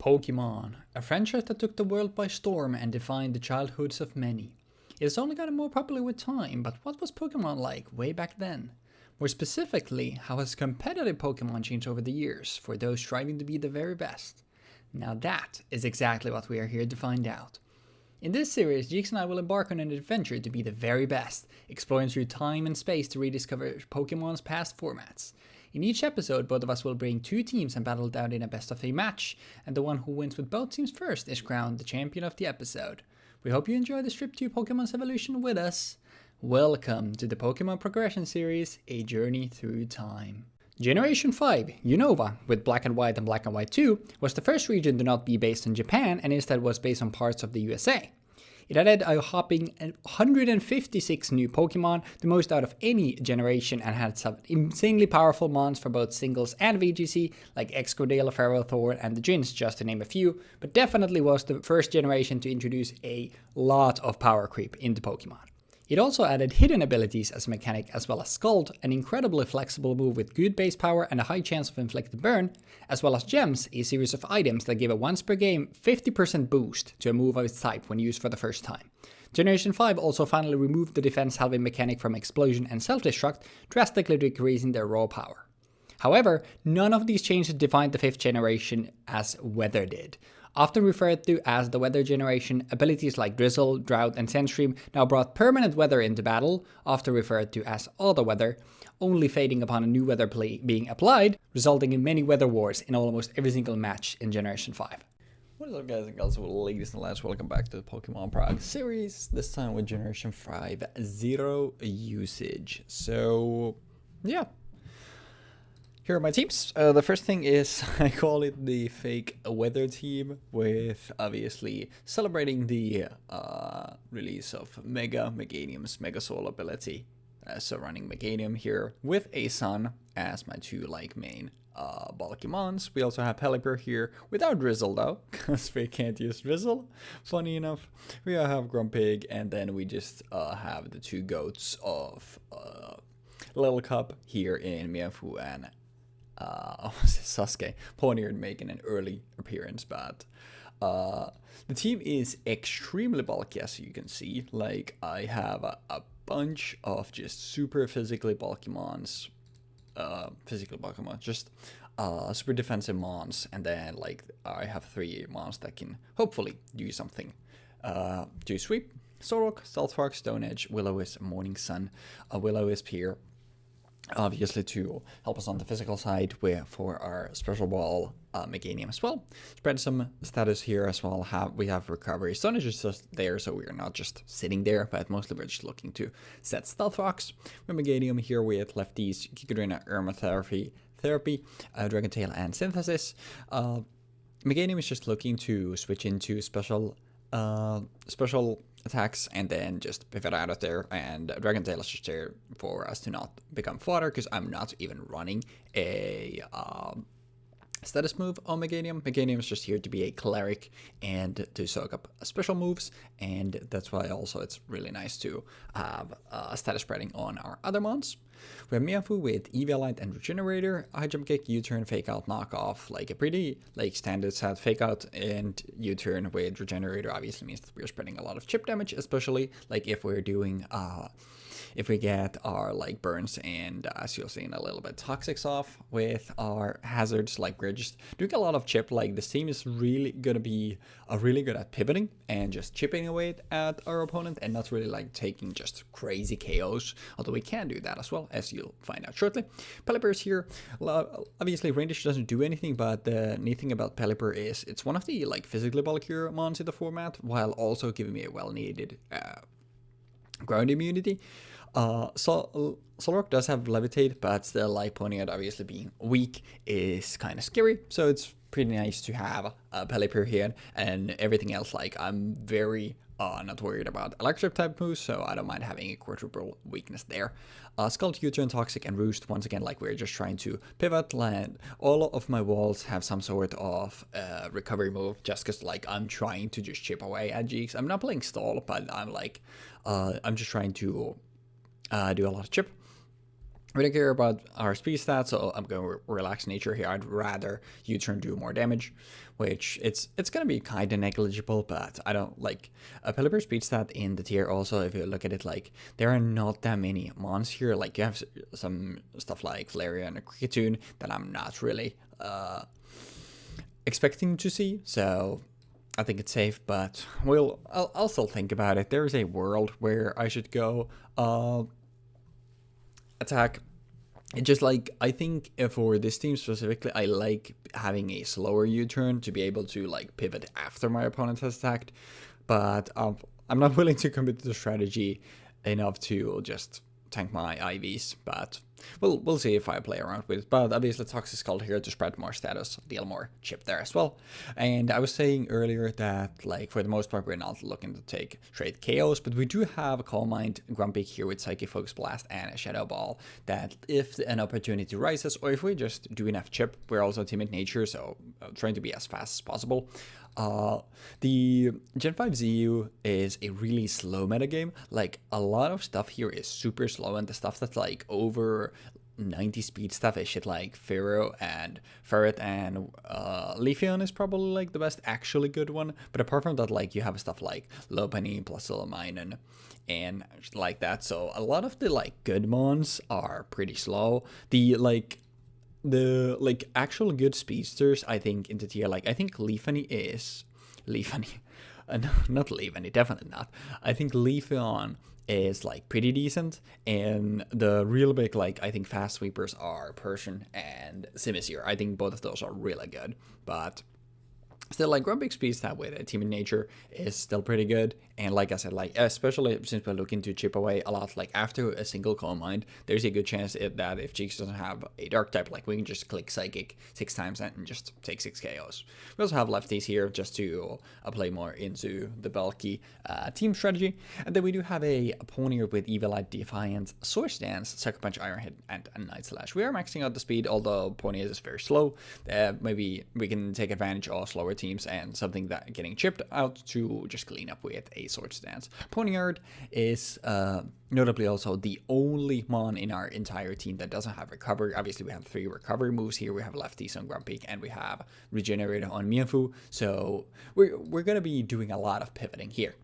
Pokémon, a franchise that took the world by storm and defined the childhoods of many. It has only gotten more popular with time, but what was Pokémon like way back then? More specifically, how has competitive Pokémon changed over the years for those striving to be the very best? Now that is exactly what we are here to find out. In this series, Jeexx and I will embark on an adventure to be the very best, exploring through time and space to rediscover Pokémon's past formats. In each episode, both of us will bring two teams and battle it out in a best of 3 match, and the one who wins with both teams first is crowned the champion of the episode. We hope you enjoy this trip to Pokemon's evolution with us. Welcome to the Pokemon Progression Series, A Journey Through Time. Generation 5, Unova, with Black and White and Black and White 2, was the first region to not be based in Japan and instead was based on parts of the USA. It added a hopping 156 new Pokemon, the most out of any generation, and had some insanely powerful mons for both singles and VGC, like Excadrill, Ferrothorn, and the Jinx, just to name a few, but definitely was the first generation to introduce a lot of power creep into Pokemon. It also added hidden abilities as a mechanic as well as Scald, an incredibly flexible move with good base power and a high chance of inflicted burn, as well as Gems, a series of items that give a once per game 50% boost to a move of its type when used for the first time. Generation 5 also finally removed the defense halving mechanic from Explosion and Self-Destruct, drastically decreasing their raw power. However, none of these changes defined the 5th generation as Weather did. Often referred to as the Weather generation, abilities like Drizzle, Drought, and Sandstream now brought permanent weather into battle, often referred to as Auto Weather, only fading upon a new weather play being applied, resulting in many weather wars in almost every single match in Generation 5. What is up, guys and girls, ladies and lads, welcome back to the Pokemon Prog series, this time with Generation 5 Zero Usage. So, yeah. Here are my teams. The first thing is, I call it the fake weather team, with obviously celebrating the release of Meganium's Mega Soul ability. So running Meganium here with a Sun as my two main bulky mons. We also have Pelipper here without Drizzle though, because we can't use Drizzle, funny enough. We have Grumpig, and then we just have the two goats of Little Cup here in Miafu and Sasuke. Ponyard making an early appearance, but the team is extremely bulky, as you can see. I have a bunch of just super physically bulky mons, just super defensive mons, and then I have 3 mons that can hopefully do something. Do Sweep, Solrock, Stealthrock, Stone Edge, Will-O-Wisp, Morning Sun, Will-O-Wisp here, obviously to help us on the physical side for our special ball Meganium as well. Spread some status here as well. We have recovery. Stone Edge is just there, so we're not just sitting there, but mostly we're just looking to set Stealth Rocks. With Meganium here with lefties, Kikadrina, Aromatherapy, Dragon Tail, and Synthesis. Meganium is just looking to switch into special attacks and then just pivot out of there, and Dragon Tail is just there for us to not become fodder, because I'm not even running a status move on Meganium. Meganium is just here to be a cleric and to soak up special moves, and that's why also it's really nice to have status spreading on our other mons. We have Miafu with Eviolite and Regenerator, High Jump Kick, U-Turn, Fake Out, Knockoff, a pretty standard set. Fake Out and U-Turn with Regenerator obviously means that we're spreading a lot of chip damage, especially if we're doing if we get our burns and as you'll see in a little bit toxics off with our hazards. We're just doing a lot of chip. This team is really gonna be really good at pivoting and just chipping away at our opponent, and not really taking just crazy KOs, although we can do that as well, as you'll find out shortly. Pelipper is here. Obviously Raindish doesn't do anything, but the neat thing about Pelipper is it's one of the physically bulkier mons in the format, while also giving me a well needed ground immunity. Solrock does have Levitate, but still Ponyard obviously being weak is kind of scary, so it's pretty nice to have Pelipper here, and everything else I'm very not worried about electric type moves, so I don't mind having a quadruple weakness there. Scald, U-Turn, Toxic, and Roost, once again we're just trying to pivot land. All of my walls have some sort of recovery move, just because I'm trying to just chip away at Jeexx. I'm not playing stall, but I'm just trying to do a lot of chip. We don't care about our speed stats, so I'm going to relax nature here. I'd rather U-turn do more damage, which it's going to be kind of negligible, but I don't like a Pelipper speed stat in the tier. Also, if you look at it, like there are not that many Mons here. Like you have some stuff like Flareon and a Cricketune that I'm not really expecting to see, so I think it's safe, but I'll still think about it. There is a world where I should go attack. It just like, I think for this team specifically, I like having a slower U-turn to be able to like pivot after my opponent has attacked, but I'm not willing to commit to the strategy enough to just tank my IVs, but we'll see if I play around with it. But obviously Toxic Skull here to spread more status, deal more chip there as well. And I was saying earlier that like for the most part we're not looking to take straight KOs, but we do have a Calm Mind Grumpig here with Psychic Focus Blast and a Shadow Ball that if an opportunity rises, or if we just do enough chip, we're also timid nature, so trying to be as fast as possible. The Gen 5 ZU is a really slow metagame. Like a lot of stuff here is super slow, and the stuff that's like over 90 speed stuff is shit like Pharaoh and Ferret and Leafeon is probably like the best actually good one. But apart from that, like you have stuff like Lopunny plus Illumination and like that. So a lot of the like good Mons are pretty slow. The actual good speedsters, I think in the tier, like I think Leafeon is Leafeon, no, not Leafeon, definitely not. I think Leafeon is like pretty decent, and the real big like I think fast sweepers are Persian and Simisear. I think both of those are really good, but still, like Grumpig speed stat with a team in nature is still pretty good. And like I said, like especially since we're looking to chip away a lot, like after a single Calm Mind, there's a good chance that if Jeexx doesn't have a dark type, like we can just click Psychic 6 times and just take 6 KOs. We also have lefties here just to play more into the bulky team strategy. And then we do have a Pony with Evilite, Defiance, Swords Dance, Sucker Punch, Iron Head, and a Night Slash. We are maxing out the speed, although Pony is very slow. Maybe we can take advantage of slower teams and something that getting chipped out to just clean up with a Swords Dance. Ponyard is notably also the only Mon in our entire team that doesn't have recovery. Obviously, we have 3 recovery moves here. We have Lefties on Grumpig, and we have Regenerator on Mienfoo. So we're gonna be doing a lot of pivoting here.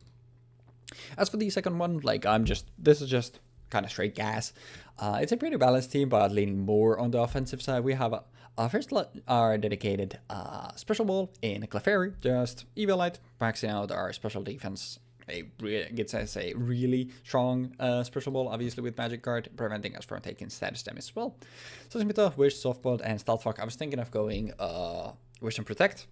As for the second one, like this is just kind of straight gas. It's a pretty balanced team, but leaning more on the offensive side. We have first our dedicated special ball in Clefairy, just Evilite, maxing out our special defense. Gets us a really strong special ball, obviously with Magic Guard, preventing us from taking status damage as well. So Smita, Wish, Softball, and Stealth Rock. I was thinking of going Wish and Protect.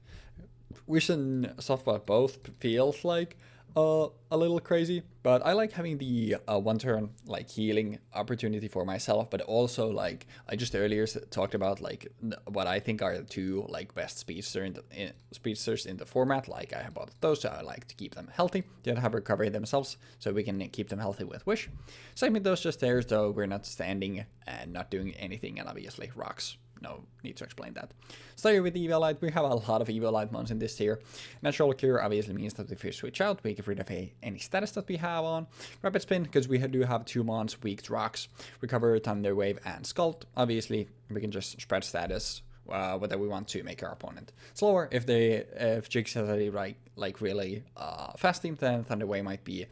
Wish and Softball both feels like a little crazy, but I like having the one turn like healing opportunity for myself, but also like I just earlier talked about like what I think are the 2 like best speedsters in the format. Like I have both of those, so I like to keep them healthy. They don't have recovery themselves, so we can keep them healthy with Wish. Same with those just stairs, though we're not standing and not doing anything, and obviously rocks. No need to explain that. Starting with Evilite, we have a lot of Evilite Mons in this tier. Natural Cure obviously means that if we switch out, we get rid of any status that we have on. Rapid Spin, because we do have 2 Mons weak to rocks. Recover, Thunder Wave, and Scald. Obviously, we can just spread status whether we want to make our opponent slower. If Jeexx has a really fast team, then Thunder Wave might be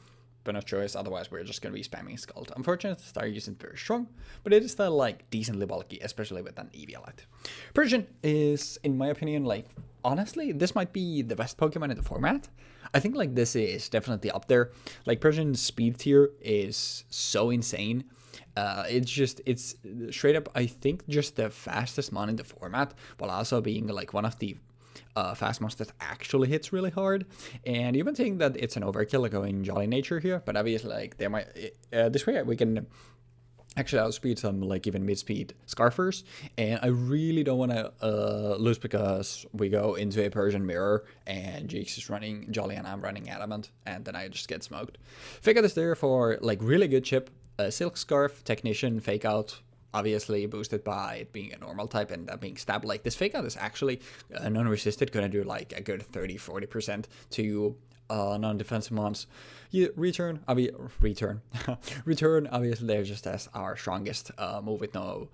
but no choice, otherwise we're just going to be spamming Scald. Unfortunately, the Star isn't very strong, but it is still like decently bulky, especially with an Eviolite. Persian is, in my opinion, like honestly, this might be the best Pokemon in the format. I think like this is definitely up there. Like Persian's speed tier is so insane. It's straight up, I think, just the fastest mon in the format, while also being like one of the fast monster that actually hits really hard. And you might think that it's an overkill going Jolly Nature here, but obviously like there might this way we can actually outspeed some like even mid-speed Scarfers, and I really don't want to lose because we go into a Persian Mirror and Jeexx is running Jolly and I'm running Adamant, and then I just get smoked. Fake Out is there for like really good chip. Silk Scarf, Technician, Fake Out, obviously boosted by it being a normal type and that being stabbed. Like this Fake Out is actually non-resisted, gonna do like a good 30-40% to non-defensive mons. You return, return. Obviously, they're just as our strongest move with no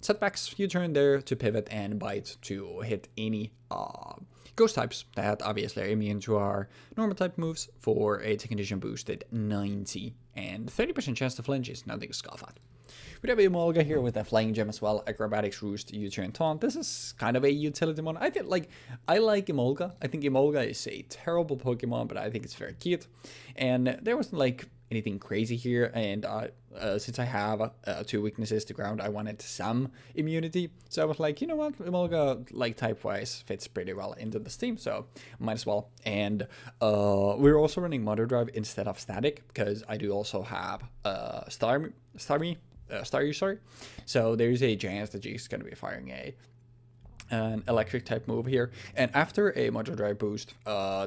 setbacks. You turn there to pivot and bite to hit any ghost types that obviously are immune to our normal type moves for a condition boosted 90 and 30% chance to flinch is nothing to scoff at. We have Emolga here with a flying gem as well, acrobatics, roost, U-turn, taunt. This is kind of a utility one. I like Emolga. I think Emolga is a terrible Pokemon, but I think it's very cute. And there wasn't like anything crazy here, and since I have 2 weaknesses to ground, I wanted some immunity. So I was like, you know what, Emolga, like type-wise, fits pretty well into this team, so might as well. And we're also running Mother Drive instead of Static, because I do also have Staryu, sorry. So there's a chance that Jeexx is going to be firing an electric type move here. And after a Mother Drive boost,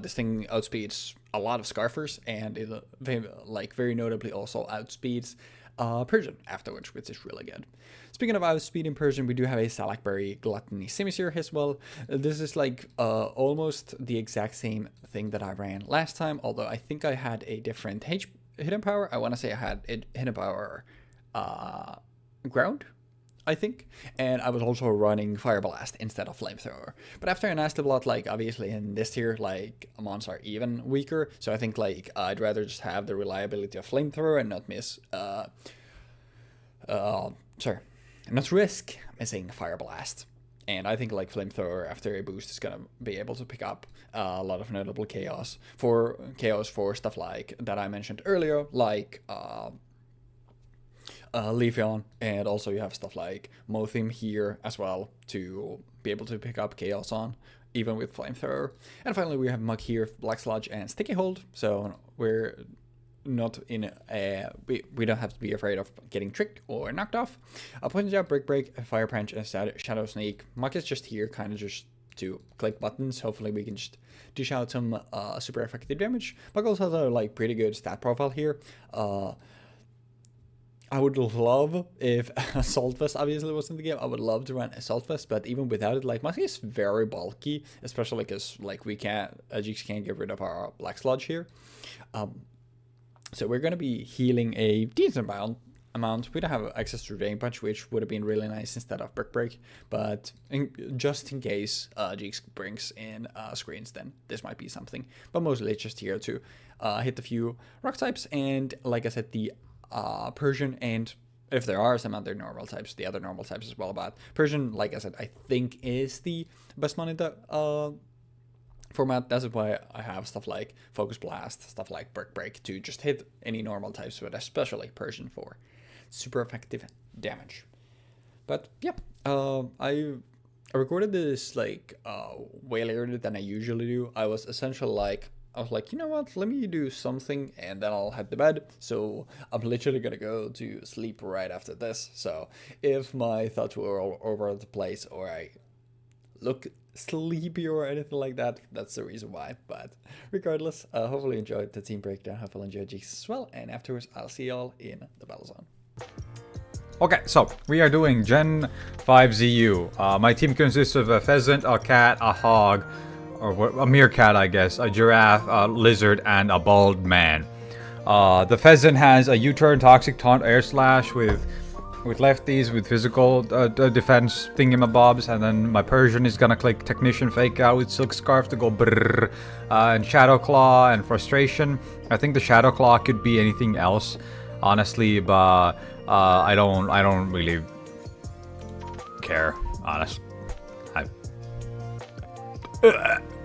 this thing outspeeds a lot of Scarfers, and it very notably also outspeeds Persian afterwards, which is really good. Speaking of outspeeding Persian, we do have a Salakberry Gluttony Simisear as well. This is like almost the exact same thing that I ran last time, although I think I had a different hidden power. I want to say I had hidden power ground, I think, and I was also running Fire Blast instead of Flamethrower. But after a nasty blood, like obviously in this tier, like mons are even weaker, so I think like I'd rather just have the reliability of Flamethrower and not miss not risk missing Fire Blast. And I think like Flamethrower after a boost is gonna be able to pick up a lot of notable chaos for stuff like that I mentioned earlier, like Leafeon, and also you have stuff like Mothim here as well to be able to pick up chaos on, even with Flamethrower. And finally we have Mug here, Black Sludge, and Sticky Hold, so we're not in a... we don't have to be afraid of getting tricked or knocked off. Poison Jab, Brick Break, Fire Punch, and Shadow Sneak. Mug is just here, kind of just to click buttons. Hopefully we can just dish out some super effective damage. Mug also has a like pretty good stat profile here. I would love if Assault Vest obviously was in the game. I would love to run Assault Vest, but even without it, like Musky is very bulky, especially because like we can't, Jeexx can't get rid of our Black Sludge here. So we're gonna be healing a decent amount. We don't have access to Drain Punch, which would have been really nice instead of Brick Break, but just in case Jeexx brings in screens, then this might be something. But mostly it's just here to hit a few rock types, and like I said, the Persian, and if there are some other normal types, the other normal types as well. But Persian, like I said, I think is the best one in the format. That's why I have stuff like Focus Blast, stuff like Brick Break to just hit any normal types, but especially Persian for super effective damage. But yeah, I recorded this like way later than I usually do. I was essentially like, you know what, let me do something and then I'll head to bed. So I'm literally gonna go to sleep right after this. So if my thoughts were all over the place or I look sleepy or anything like that, that's the reason why. But regardless, hopefully you enjoyed the team breakdown. Hopefully enjoyed Jeexx as well. And afterwards, I'll see y'all in the battle zone. Okay, so we are doing Gen 5 ZU. My team consists of a pheasant, a cat, a hog, or a meerkat, I guess, a giraffe, a lizard, and a bald man. The pheasant has a U-turn, toxic, taunt, air slash with lefties, with physical defense thingamabobs, and then my Persian is gonna click technician, fake out with silk scarf to go brrrr, and shadow claw and frustration. I think the shadow claw could be anything else, honestly, but I don't really care, honestly.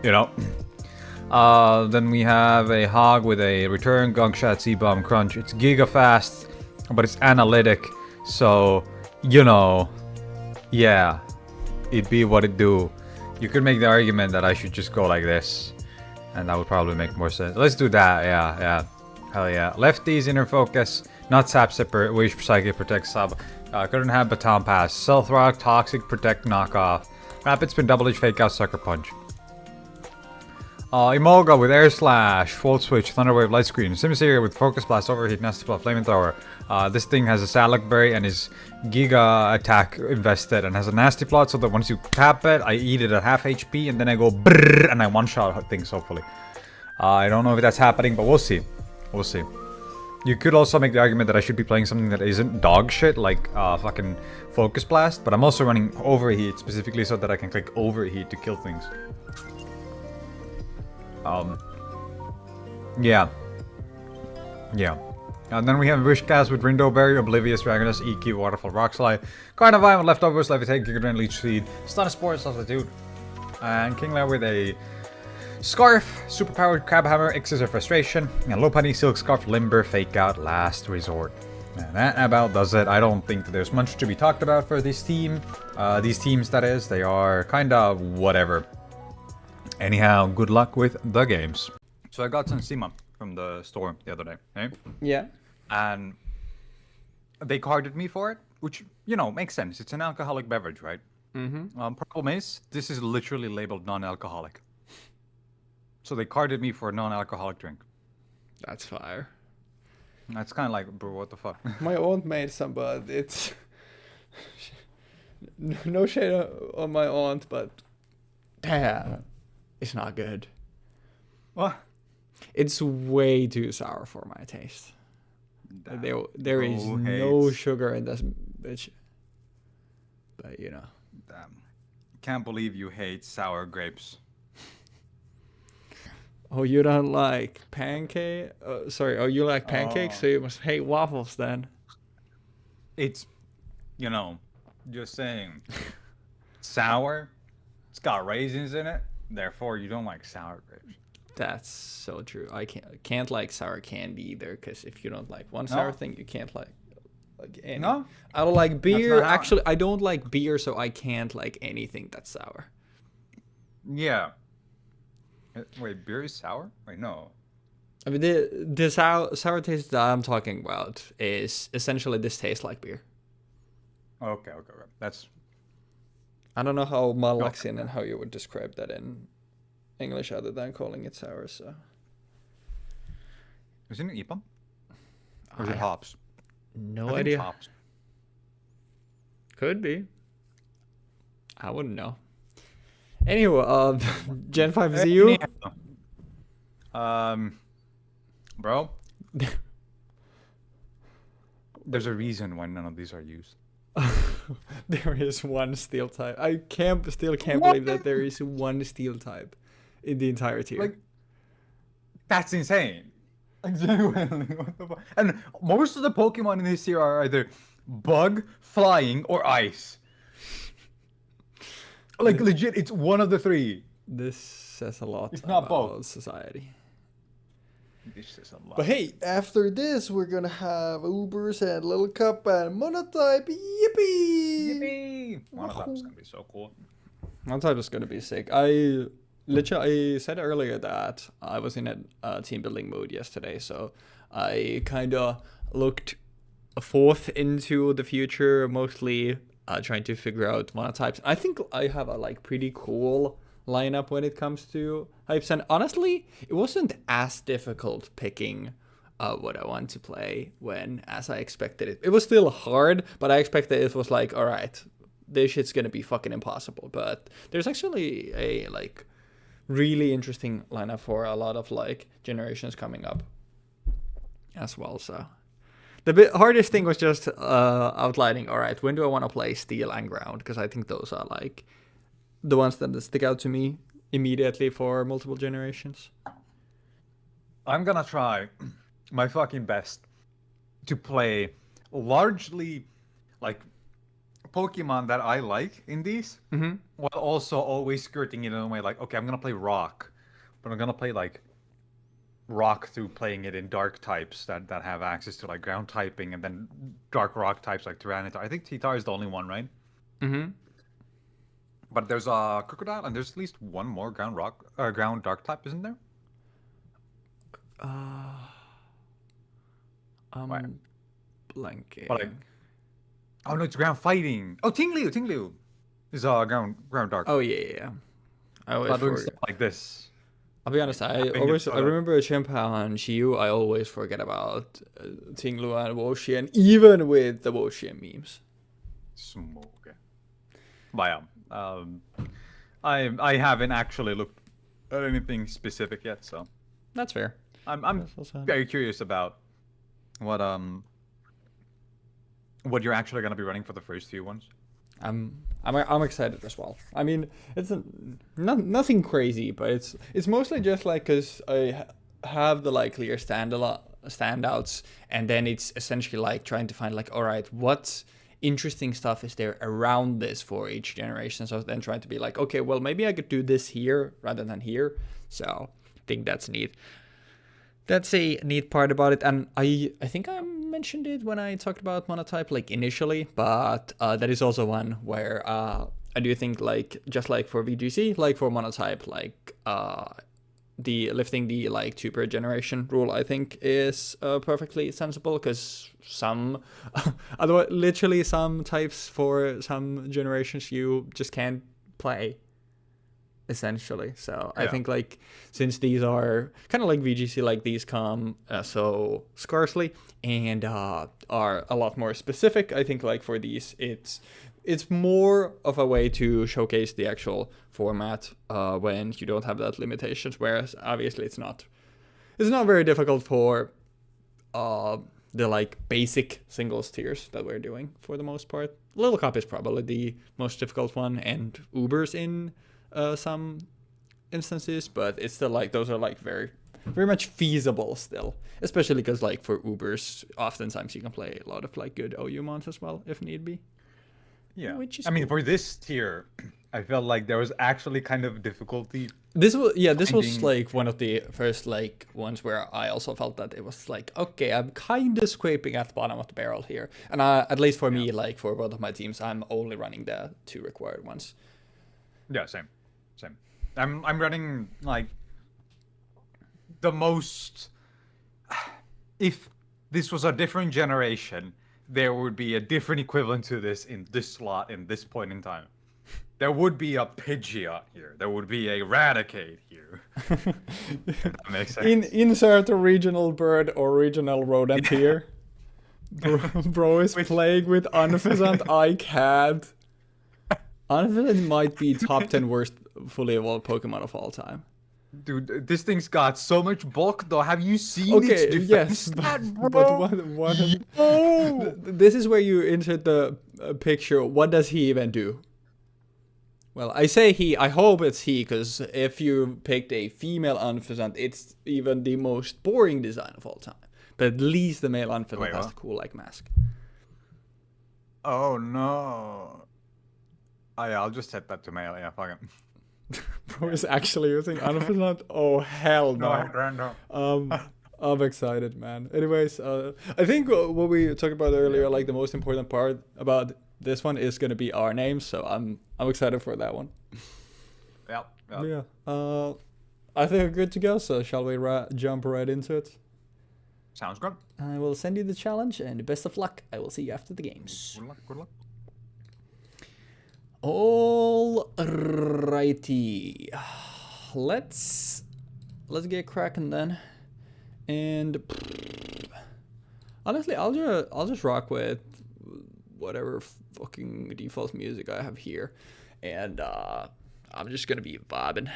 You know. Then we have a hog with a return, gunk shot, C-bomb, crunch. It's giga fast, but it's analytic, so you know, yeah, it be what it do. You could make the argument that I should just go like this, and that would probably make more sense. Let's do that. Yeah, hell yeah. Lefties, inner focus, not sap sipper, wish, psychic, protect, sub. Couldn't have baton pass, stealth rock, toxic, protect, knockoff, rapid spin, double edge, fake out, sucker punch. Emolga with Air Slash, Volt Switch, Thunderwave, Light Screen, Simisear with Focus Blast, Overheat, Nasty Blow, Flamethrower. This thing has a Salakberry and is Giga Attack invested and has a Nasty Plot, so that once you tap it, I eat it at half HP and then I go brrrr and I one-shot things, hopefully. I don't know if that's happening, but we'll see. We'll see. You could also make the argument that I should be playing something that isn't dog shit, like fucking Focus Blast, but I'm also running Overheat specifically so that I can click Overheat to kill things. Yeah. Yeah. And then we have Wishcast with Rindoberry, Oblivious, Dragoness, EQ, Waterfall, Rockslide, Carnivine with Leftovers, Levitate, Gigadrin, Leech Seed, Stun Spore, Substitute, and Kingler with a Scarf, Superpowered Crabhammer, X's of Frustration, and Lopunny, Silk Scarf, Limber, Fake Out, Last Resort. And that about does it. I don't think that there's much to be talked about for this team. These teams, that is. They are kinda whatever. Anyhow, good luck with the games. So I got some Sima from the store the other day, right? Yeah. And they carded me for it, which, you know, makes sense. It's an alcoholic beverage, right? Mm-hmm. Problem is, this is literally labeled non-alcoholic. So they carded me for a non-alcoholic drink. That's fire. That's kind of like, bro, what the fuck? My aunt made some, but it's... no shade on my aunt, but... Damn. It's not good. What? It's way too sour for my taste. There is no sugar in this bitch. But, you know. Damn. Can't believe you hate sour grapes. Oh, you don't like pancake? Sorry, you like pancakes, so you must hate waffles then. It's, you know, just saying. Sour. It's got raisins in it. Therefore, you don't like sour grapes. That's so true. I can't like sour candy either, because if you don't like one sour thing, you can't like any. No? I don't like beer. Actually, I don't like beer, so I can't like anything that's sour. Yeah. Wait, beer is sour? Wait, no. I mean, the sour taste that I'm talking about is essentially this tastes like beer. Okay. That's... I don't know how Malaxian and how you would describe that in English other than calling it sour, so... Isn't it IPA? Or is it hops? No idea. It's hops. Could be. I wouldn't know. Anyway, Gen 5 ZU. Bro. There's a reason why none of these are used. There is one steel type. I still can't believe that there is one steel type in the entire tier. Like, that's insane. Like, genuinely, what the fuck? And most of the Pokemon in this tier are either bug, flying, or ice. Like, legit, it's one of the three. This says a lot not about both. Society. This says a lot. But hey, after this, we're gonna have Ubers and Little Cup and Monotype. Yippee! Yippee! Monotype's gonna be so cool. Monotype is gonna be sick. I said earlier that I was in a team building mode yesterday, so I kind of looked forth into the future, mostly trying to figure out monotypes. I think I have a pretty cool lineup when it comes to hypes, and honestly, it wasn't as difficult picking what I want to play as I expected it. It was still hard, but I expected it was like, all right, this shit's gonna be fucking impossible. But there's actually a really interesting lineup for a lot of generations coming up as well. So the hardest thing was just outlining, all right, when do I want to play Steel and Ground? Because I think those are the ones that stick out to me immediately for multiple generations. I'm gonna try my fucking best to play largely Pokemon that I like in these, while also always skirting it in a way okay, I'm gonna play Rock, but I'm gonna play Rock through playing it in Dark types that have access to Ground typing, and then Dark Rock types like Tyranitar. I think Titar is the only one, right? Mm-hmm. But there's a Crocodile, and there's at least one more Ground Dark type, isn't there? Blanking. Oh no, it's Ground Fighting. Oh, Tingleu is Ground Dark. Oh yeah. I always doing stuff like this. I'll be honest. I remember Chimpa and Shiyu. I always forget about Tingleu and Woshien, even with the Woshien memes. Smogon. But I haven't actually looked at anything specific yet, so That's fair. I'm That's also- very curious about what you're actually gonna be running for the first few ones. I'm excited as well. I mean, it's nothing crazy, but it's mostly just like because I have the like clear standouts, and then it's essentially like trying to find like, all right, what interesting stuff is there around this for each generation. So then trying to be like, okay, well maybe I could do this here rather than here. So I think that's neat. That's a neat part about it, and I think I mentioned it when I talked about monotype like initially, but that is also one where I do think like just like for VGC, like for monotype, like the lifting the like 2 per generation rule I think is perfectly sensible, because some otherwise literally some types for some generations you just can't play essentially. So I think like since these are kind of like VGC, like these come so scarcely and are a lot more specific, I think like for these it's more of a way to showcase the actual format when you don't have that limitations, whereas obviously it's not very difficult for the like basic singles tiers that we're doing for the most part. Little Cup is probably the most difficult one, and Ubers in some instances, but it's still like those are like very much feasible still, especially because like for Ubers oftentimes you can play a lot of like good OU mons as well if need be. Yeah, which is I mean cool. for this tier, I felt like there was actually kind of difficulty. This was finding- like one of the first like ones where I also felt that it was like, okay, I'm kind of scraping at the bottom of the barrel here, and at least for me, like for both of my teams, I'm only running the 2 required ones. Yeah, same. I'm running like the most. If this was a different generation, there would be a different equivalent to this in this slot in this point in time. There would be a Pidgeot here. There would be a Raticate here. If that makes sense. Insert a regional bird or regional rodent here. Bro is playing with Unfezant ICAD. Unfezant might be top 10 worst fully evolved Pokemon of all time. Dude, this thing's got so much bulk though. Have you seen Okay, its defense yes, stat, but bro? what Yo! this is where you insert the picture. What does he even do? Well, I say he, I hope it's he, because if you picked a female Unfezant, it's even the most boring design of all time. But at least the male Unfezant has the cool like mask. Oh no. Oh yeah, I'll just set that to male. Yeah, fuck it. Bro is actually using Unfezant? Oh hell no. No. I'm excited, man. Anyways, I think what we talked about earlier, like the most important part about this one is gonna be our names, so I'm excited for that one. Yep. Yeah. I think we're good to go. So shall we jump right into it? Sounds good. I will send you the challenge, and best of luck. I will see you after the games. Good luck. Alrighty. Let's get cracking then. And honestly, I'll just rock with whatever fucking default music I have here, and I'm just gonna be vibing.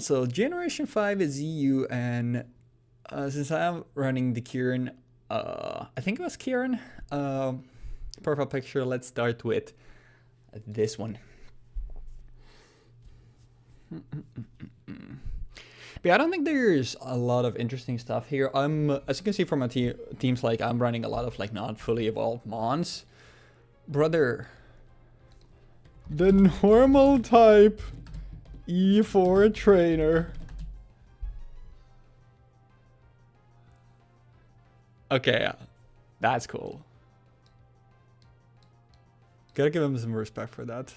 So Generation 5 is ZU, and since I'm running the Kieran, I think it was Kieran, profile picture, let's start with this one. But I don't think there's a lot of interesting stuff here. As you can see from my teams, like I'm running a lot of like not fully evolved Mons. Brother, the normal type E4 trainer. Okay, that's cool. Gotta give him some respect for that.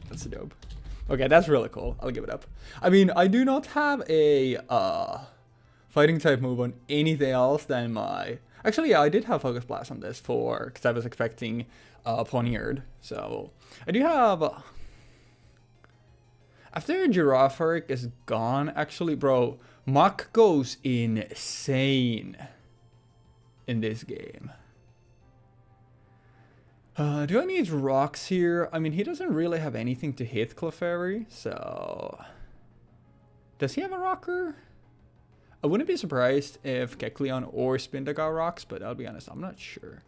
That's dope. Okay, that's really cool. I'll give it up. I mean, I do not have a fighting type move on anything else than my... Actually, yeah, I did have Focus Blast on this because I was expecting Poniard. So, I do have... After Girafarik is gone, actually, bro, Mach goes insane in this game. Do I need rocks here? I mean, he doesn't really have anything to hit Clefairy, so... Does he have a rocker? I wouldn't be surprised if Kecleon or Spinda got rocks, but I'll be honest, I'm not sure.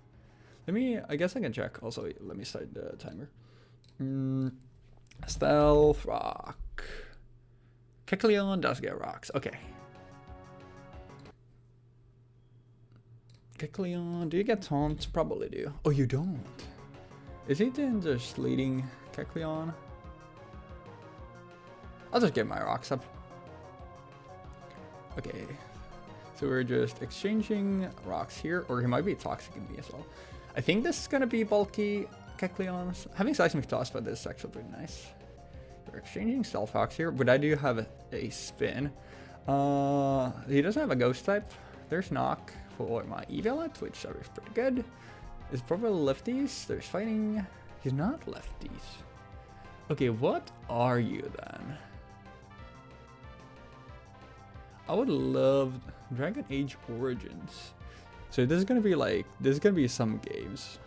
I guess I can check. Also, let me start the timer. Stealth, rock. Kecleon does get rocks, okay. Kecleon, do you get taunt? Probably do. Oh, you don't. Is he then just leading Kecleon? I'll just get my rocks up. Okay. So we're just exchanging rocks here, or he might be toxic in me as well. I think this is gonna be bulky Kecleon. Having seismic toss, but this is actually pretty nice. We're exchanging stealth rocks here, but I do have a spin. He doesn't have a ghost type. There's knock for my Eviolite, which is pretty good. It's probably lefties. There's fighting. He's not lefties. Okay, what are you then? I would love Dragon Age Origins. So this is gonna be like, this is gonna be some games.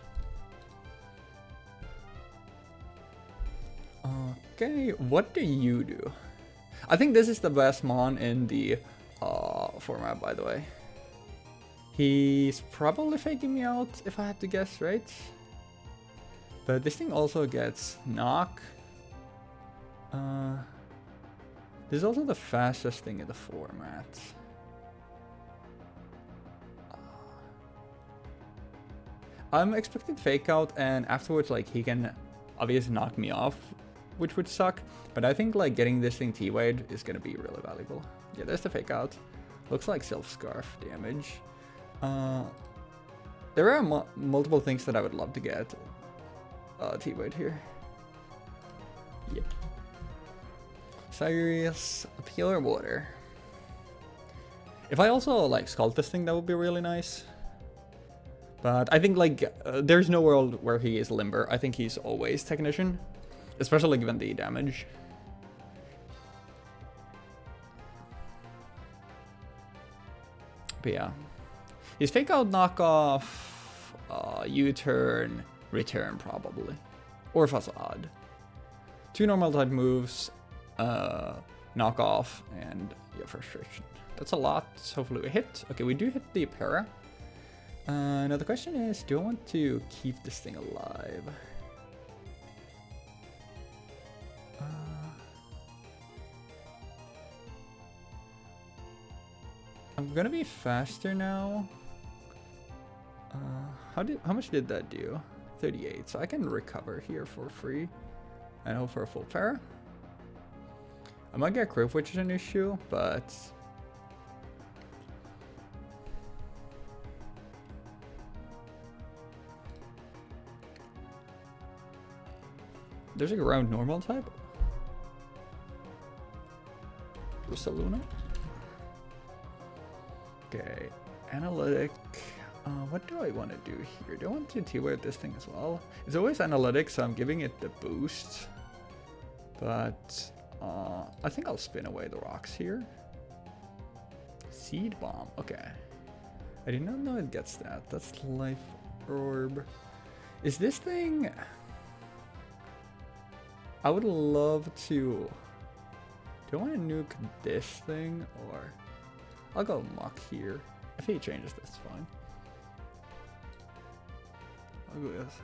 Okay, what do you do? I think this is the best Mon in the format, by the way. He's probably faking me out, if I had to guess, right? But this thing also gets knock. This is also the fastest thing in the format. I'm expecting fake out, and afterwards, like, he can obviously knock me off, which would suck. But I think like getting this thing T-Wade is gonna be really valuable. Yeah, there's the fake out. Looks like self scarf damage. There are multiple things that I would love to get T-Wade here. Yep. Cyrus, pure water. If I also like sculpt this thing, that would be really nice. But I think like there's no world where he is limber. I think he's always technician, especially given the damage. But yeah, he's fake out, knockoff, U-turn, return probably, or facade. 2 normal type moves, knockoff, and yeah, frustration. That's a lot. Hopefully we hit. Okay, we do hit the para. Now the question is, do I want to keep this thing alive? I'm gonna be faster now. How much did that do? 38. So I can recover here for free, and hope for a full para. I might get crit, which is an issue, but there's a ground normal type. Ursaluna. Okay, analytic. What do I want to do here? Do I want to T-Wave this thing as well? It's always analytic, so I'm giving it the boost. But I think I'll spin away the rocks here. Seed bomb. Okay. I did not know it gets that. That's life orb. Is this thing? I would love to. Do I want to nuke this thing, or I'll go muck here. If he changes, that's fine. I'll go with.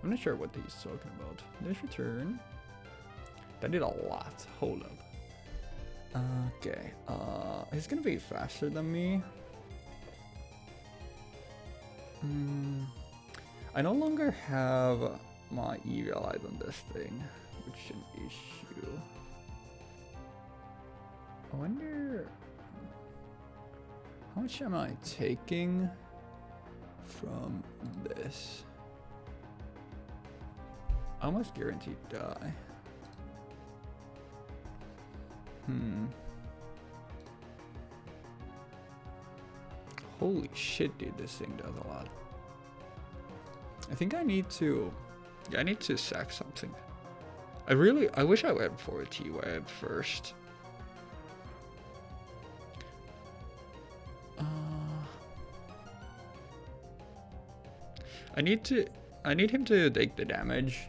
I'm not sure what he's talking about. There's return. That did a lot. Hold up. Okay. He's gonna be faster than me. I no longer have my Eviolite on this thing, which is an issue. I wonder how much am I taking from this? I almost guaranteed die. Holy shit, dude, this thing does a lot. I think I need to, yeah, I need to sack something. I wish I went for a T-Web first. I I need him to take the damage.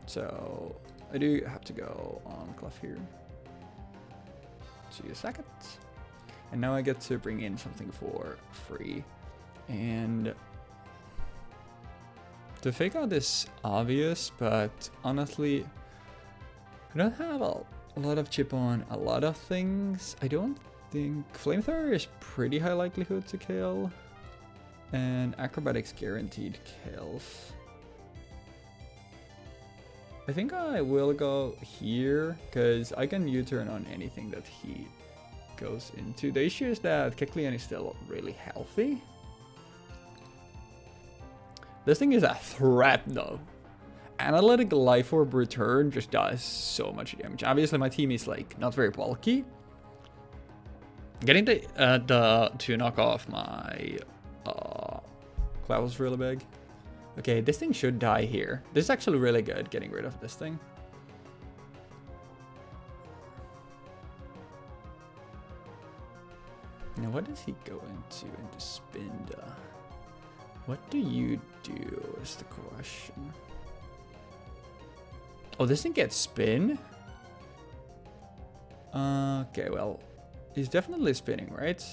So I do have to go on Clef here. See a second. And now I get to bring in something for free. And the fake out is obvious, but honestly, I don't have a lot of chip on a lot of things. I don't think Flamethrower is pretty high likelihood to kill. And Acrobatics guaranteed kills. I think I will go here, because I can U-turn on anything that he goes into. The issue is that Kecleon is still really healthy. This thing is a threat though. Analytic Life Orb return just does so much damage. Obviously my team is like not very bulky. Getting the to knock off my Cloud was really big. Okay, this thing should die here. This is actually really good, getting rid of this thing. Now, what does he go into Spinda? What do you do is the question. Oh, this thing gets spin? Okay, well, he's definitely spinning, right?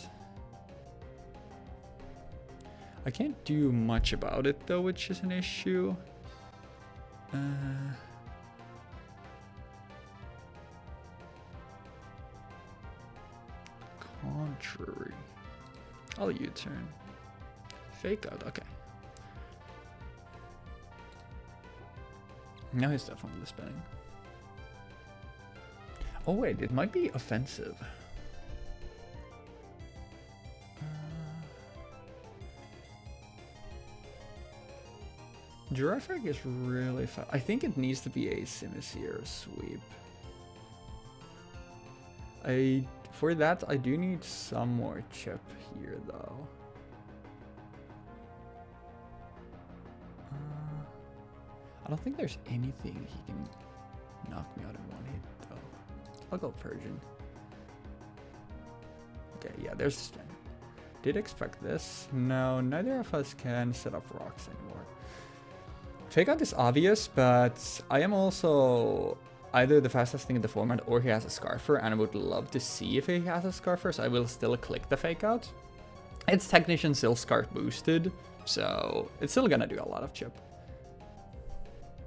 I can't do much about it though, which is an issue. Contrary. I'll U-turn. Fake out, okay. Now he's definitely spinning. Oh wait, it might be offensive. Giraffe is really fast. I think it needs to be a Simisear sweep. For that, I do need some more chip here, though. I don't think there's anything he can knock me out in one hit, though. I'll go Persian. Okay, yeah, there's the spin. Did expect this. No, neither of us can set up rocks anymore. Fake out is obvious, but I am also either the fastest thing in the format or he has a Scarfer, and I would love to see if he has a Scarfer, so I will still click the fake out. It's Technician still Scarf boosted, so it's still gonna do a lot of chip.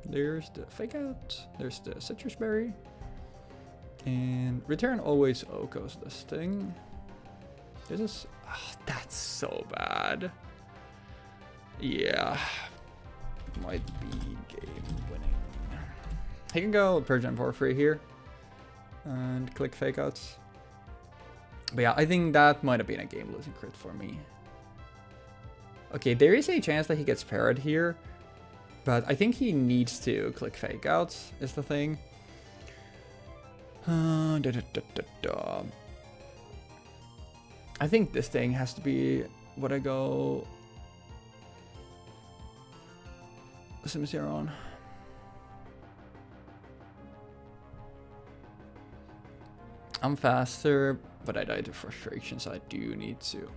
There's the fake out, there's the Citrus Berry, and return always Okos this thing. This is, that's so bad. Yeah. Might be game winning. He can go Persian for free here and click fake outs. But yeah, I think that might have been a game losing crit for me. Okay, there is a chance that he gets parried here, but I think he needs to click fake outs is the thing. I think this thing has to be what I go Simisear on. I'm faster, but I died to frustration, so I do need to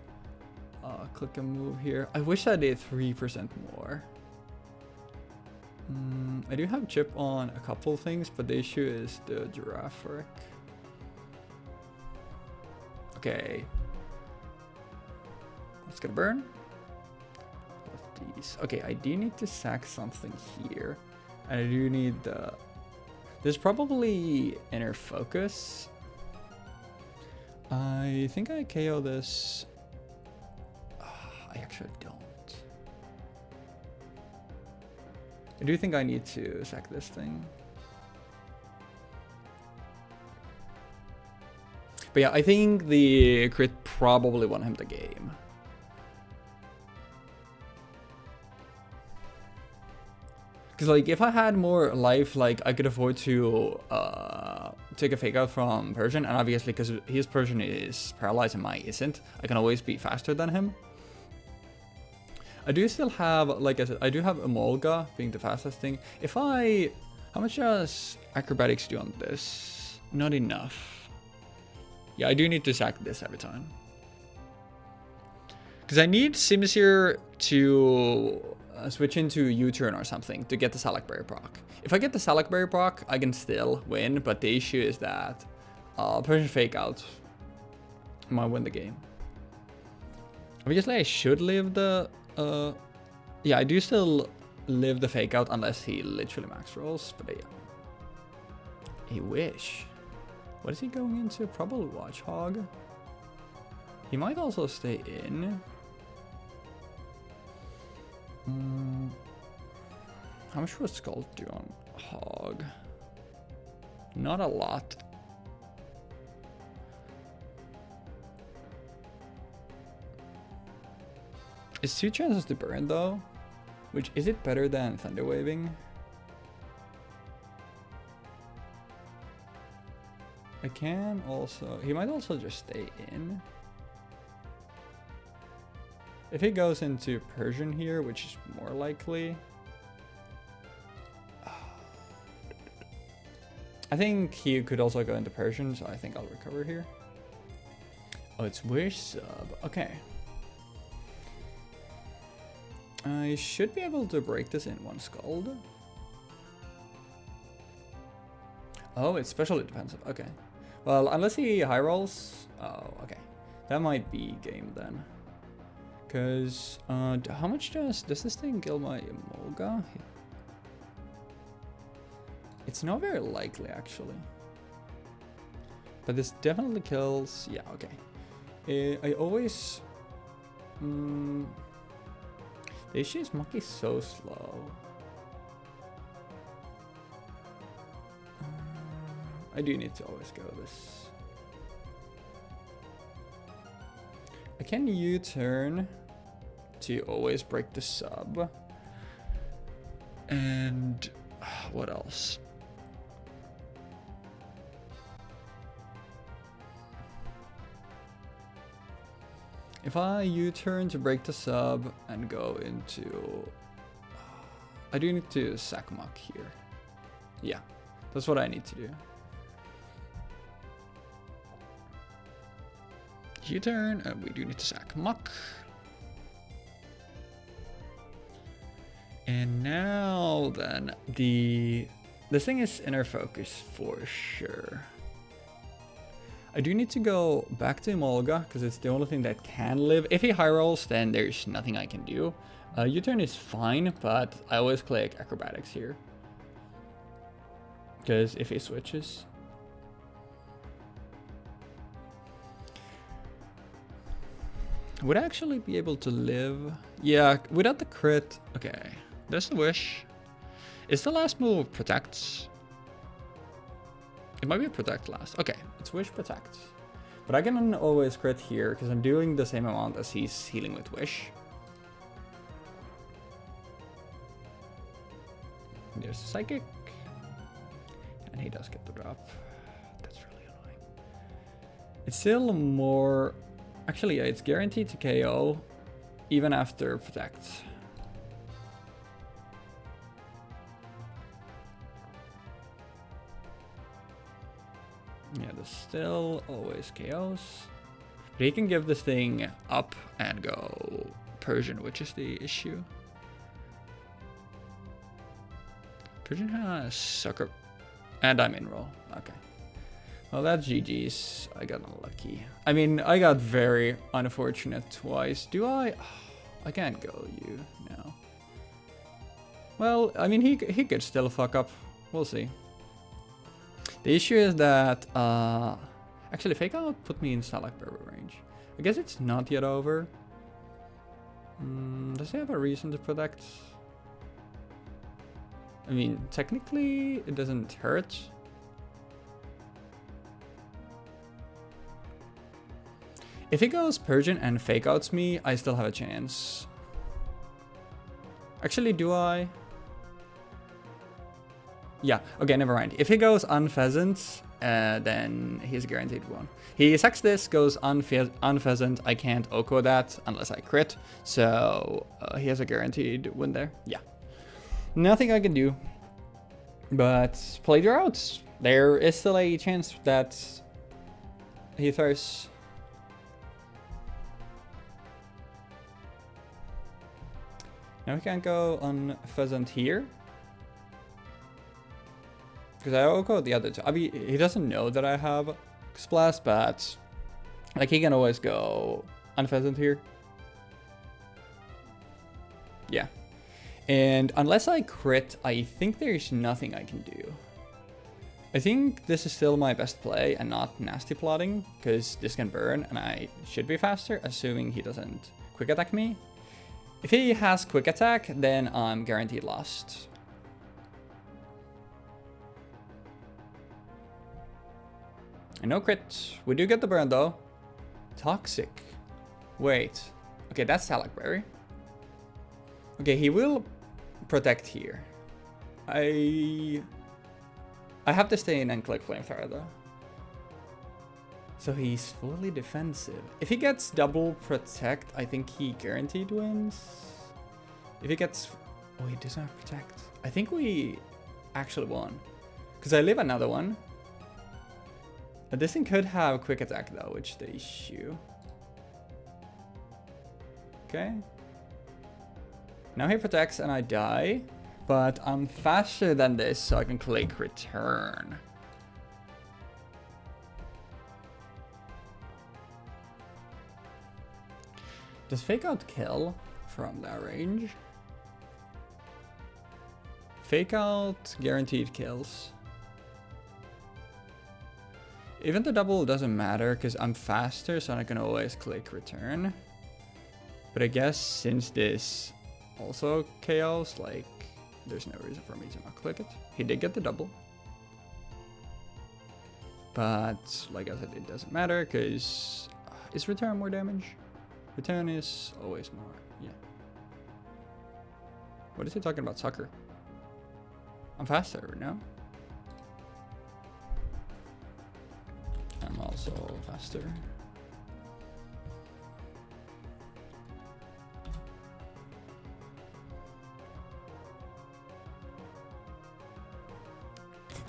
click a move here. I wish I did 3% more. I do have chip on a couple things, but the issue is the Giraffe. Okay. Let's get a burn. Okay, I do need to sack something here, and I do need the. There's probably Inner Focus. I think I KO this. I actually don't. I do think I need to sack this thing. But yeah, I think the crit probably won him the game. Because like if I had more life, like I could afford to take a fake out from Persian, and obviously because his Persian is paralyzed and mine isn't, I can always be faster than him. I do still have, like I said, I do have Emolga being the fastest thing. If I, how much does Acrobatics do on this? Not enough. Yeah, I do need to sack this every time. Because I need Simisear to switch into U-turn or something to get the Salakberry proc. If I get the Salakberry proc, I can still win, but the issue is that Persian Fake Out might win the game. Obviously, I should live the... yeah, I do still live the Fake Out unless he literally max rolls, but yeah. A wish. What is he going into? Probably Watchhog. He might also stay in. How much would Skull do on Hog? Not a lot. It's 2 chances to burn though. Which, is it better than Thunder Waving? I can also... He might also just stay in. If he goes into Persian here, which is more likely... I think he could also go into Persian, so I think I'll recover here. Oh, it's Wish sub. Okay. I should be able to break this in 1 Scald. Oh, it's specially defensive. Okay. Well, unless he high rolls... Oh, okay. That might be game then. Because, how much does this thing kill my Emolga? It's not very likely, actually. But this definitely kills... Yeah, okay. I always... the issue is Monkey's so slow. I do need to always go this. I can U-turn to always break the sub. And what else? If I U-turn to break the sub and go into... I do need to sack Muck here. Yeah, that's what I need to do. U-turn, and we do need to sack Muck. And now then, this thing is inner focus for sure. I do need to go back to Emolga because it's the only thing that can live. If he high rolls, then there's nothing I can do. U-turn is fine, but I always click acrobatics here. Because if he switches... Would I actually be able to live? Yeah, without the crit. Okay, there's the wish. Is the last move protects? It might be a protect last. Okay, it's wish protects. But I can always crit here because I'm doing the same amount as he's healing with wish. There's psychic. And he does get the drop. That's really annoying. It's still more... Actually, yeah, it's guaranteed to KO even after protect. Yeah, there's still always KOs. But he can give this thing up and go Persian, which is the issue. Persian has sucker. And I'm in roll. Okay. Well, that's GG's. I got unlucky. I mean, I got very unfortunate twice. Do I? I can't go you now. Well, I mean, he could still fuck up. We'll see. The issue is that, actually, Fake Out put me in Salakberry range. I guess it's not yet over. Does he have a reason to protect? I mean, technically, it doesn't hurt. If he goes Persian and Fake Outs me, I still have a chance. Actually, do I? Yeah, okay, never mind. If he goes Unpheasant, then he's guaranteed one. He sacks this, goes Unpheasant. I can't Oko that unless I crit. So he has a guaranteed win there. Yeah. Nothing I can do. But play your outs. There is still a chance that he throws. Now we can't go on Pheasant here. Because I'll go the other two. I mean, he doesn't know that I have Splash, but like he can always go on Pheasant here. Yeah. And unless I crit, I think there's nothing I can do. I think this is still my best play and not nasty plotting, because this can burn and I should be faster, assuming he doesn't quick attack me. If he has quick attack, then I'm guaranteed lost. And no crit. We do get the burn though. Toxic. Wait. Okay, that's Talakberry. Okay, he will protect here. I have to stay in and click Flamethrower though. So he's fully defensive. If he gets double protect, I think he guaranteed wins. If he gets... Oh, he doesn't have protect. I think we actually won. Because I live another one. But this thing could have quick attack though, which is the issue. Okay. Now he protects and I die. But I'm faster than this, so I can click return. Does Fake Out kill from that range? Fake Out guaranteed kills. Even the double doesn't matter because I'm faster, so I can always click return. But I guess since this also KOs, like, there's no reason for me to not click it. He did get the double. But like I said, it doesn't matter because is return more damage? Return is always more, yeah. What is he talking about? Sucker. I'm faster, no? I'm also faster.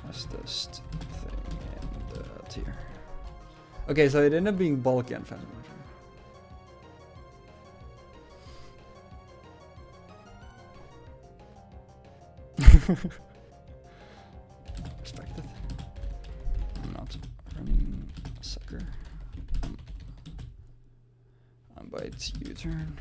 Fastest thing in the tier. Okay, so it ended up being bulky and fast. Respected. I'm not running a sucker. I'm by its U-turn.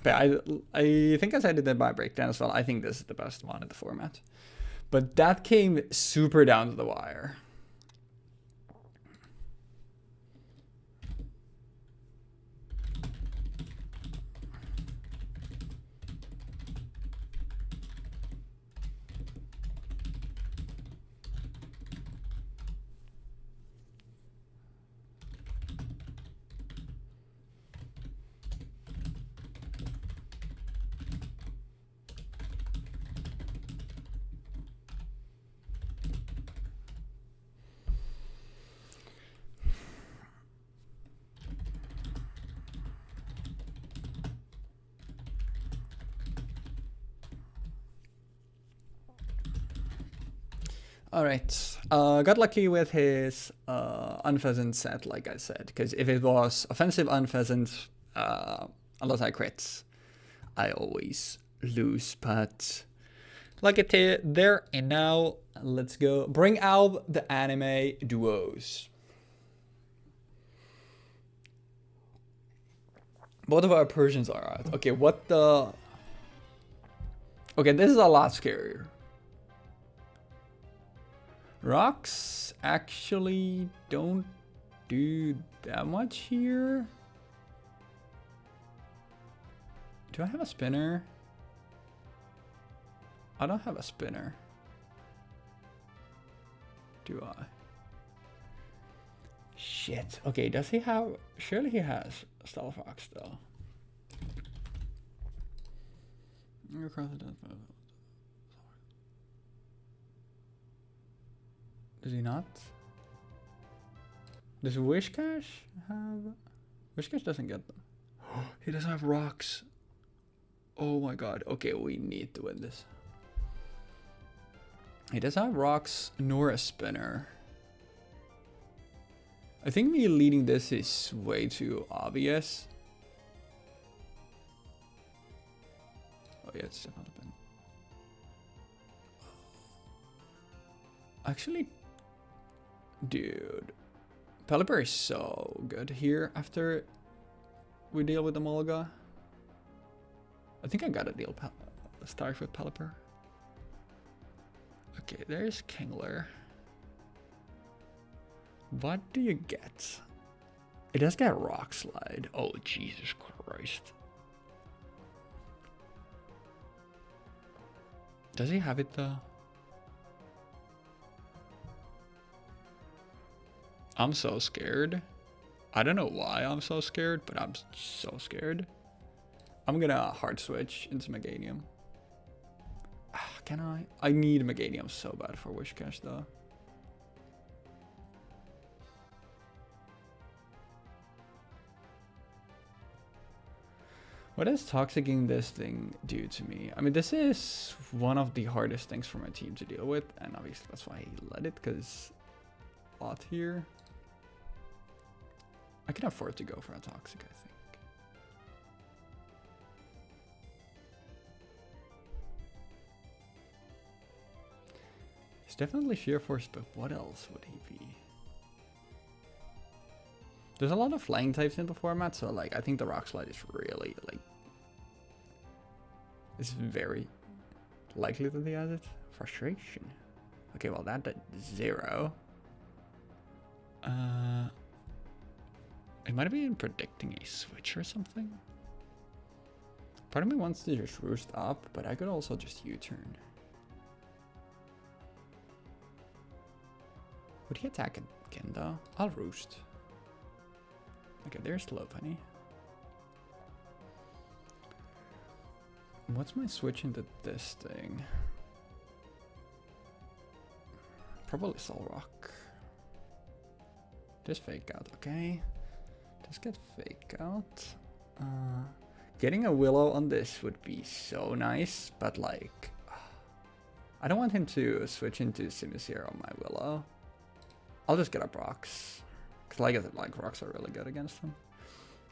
But I think as I did in my breakdown as well, I think this is the best one in the format. But that came super down to the wire. Alright, got lucky with his unpheasant set, like I said, because if it was offensive unpheasant, unless I crits, I always lose, but like it there and now, let's go bring out the anime duos. Both of our Persians are out. Okay, what the... Okay, this is a lot scarier. Rocks actually don't do that much here. Do I have a spinner? I don't have a spinner. Do I? Shit. Okay, does he have... Surely he has Star Fox though. Does he not? Does Wishcash have... Wishcash doesn't get them. He doesn't have rocks. Oh my god. Okay, we need to win this. He doesn't have rocks nor a spinner. I think me leading this is way too obvious. Oh yeah, it's developing. Actually, dude, Pelipper is so good here after we deal with the Mulga. I think I gotta deal start with Pelipper. Okay, there's Kingler. What do you get? It does get Rock Slide. Oh, Jesus Christ. Does he have it though? I'm so scared. I don't know why I'm so scared, but I'm so scared. I'm gonna hard switch into Meganium. Can I? I need Meganium so bad for Wishcash though. What does toxicing this thing do to me? I mean, this is one of the hardest things for my team to deal with, and obviously that's why he let it, because a lot here. I can afford to go for a toxic, I think. He's definitely Sheer Force, but what else would he be? There's a lot of flying types in the format, so like I think the Rock Slide is really like it's very likely that he has it. Frustration. Okay, well that did 0. It might have been predicting a switch or something. Part of me wants to just roost up, but I could also just U-turn. Would he attack again though? I'll roost. Okay, there's Lopunny. What's my switch into this thing? Probably Solrock. Just Fake Out, okay. Just get Fake Out. Getting a Willow on this would be so nice, but like... I don't want him to switch into Simisear on my Willow. I'll just get up rocks. Because like rocks are really good against him.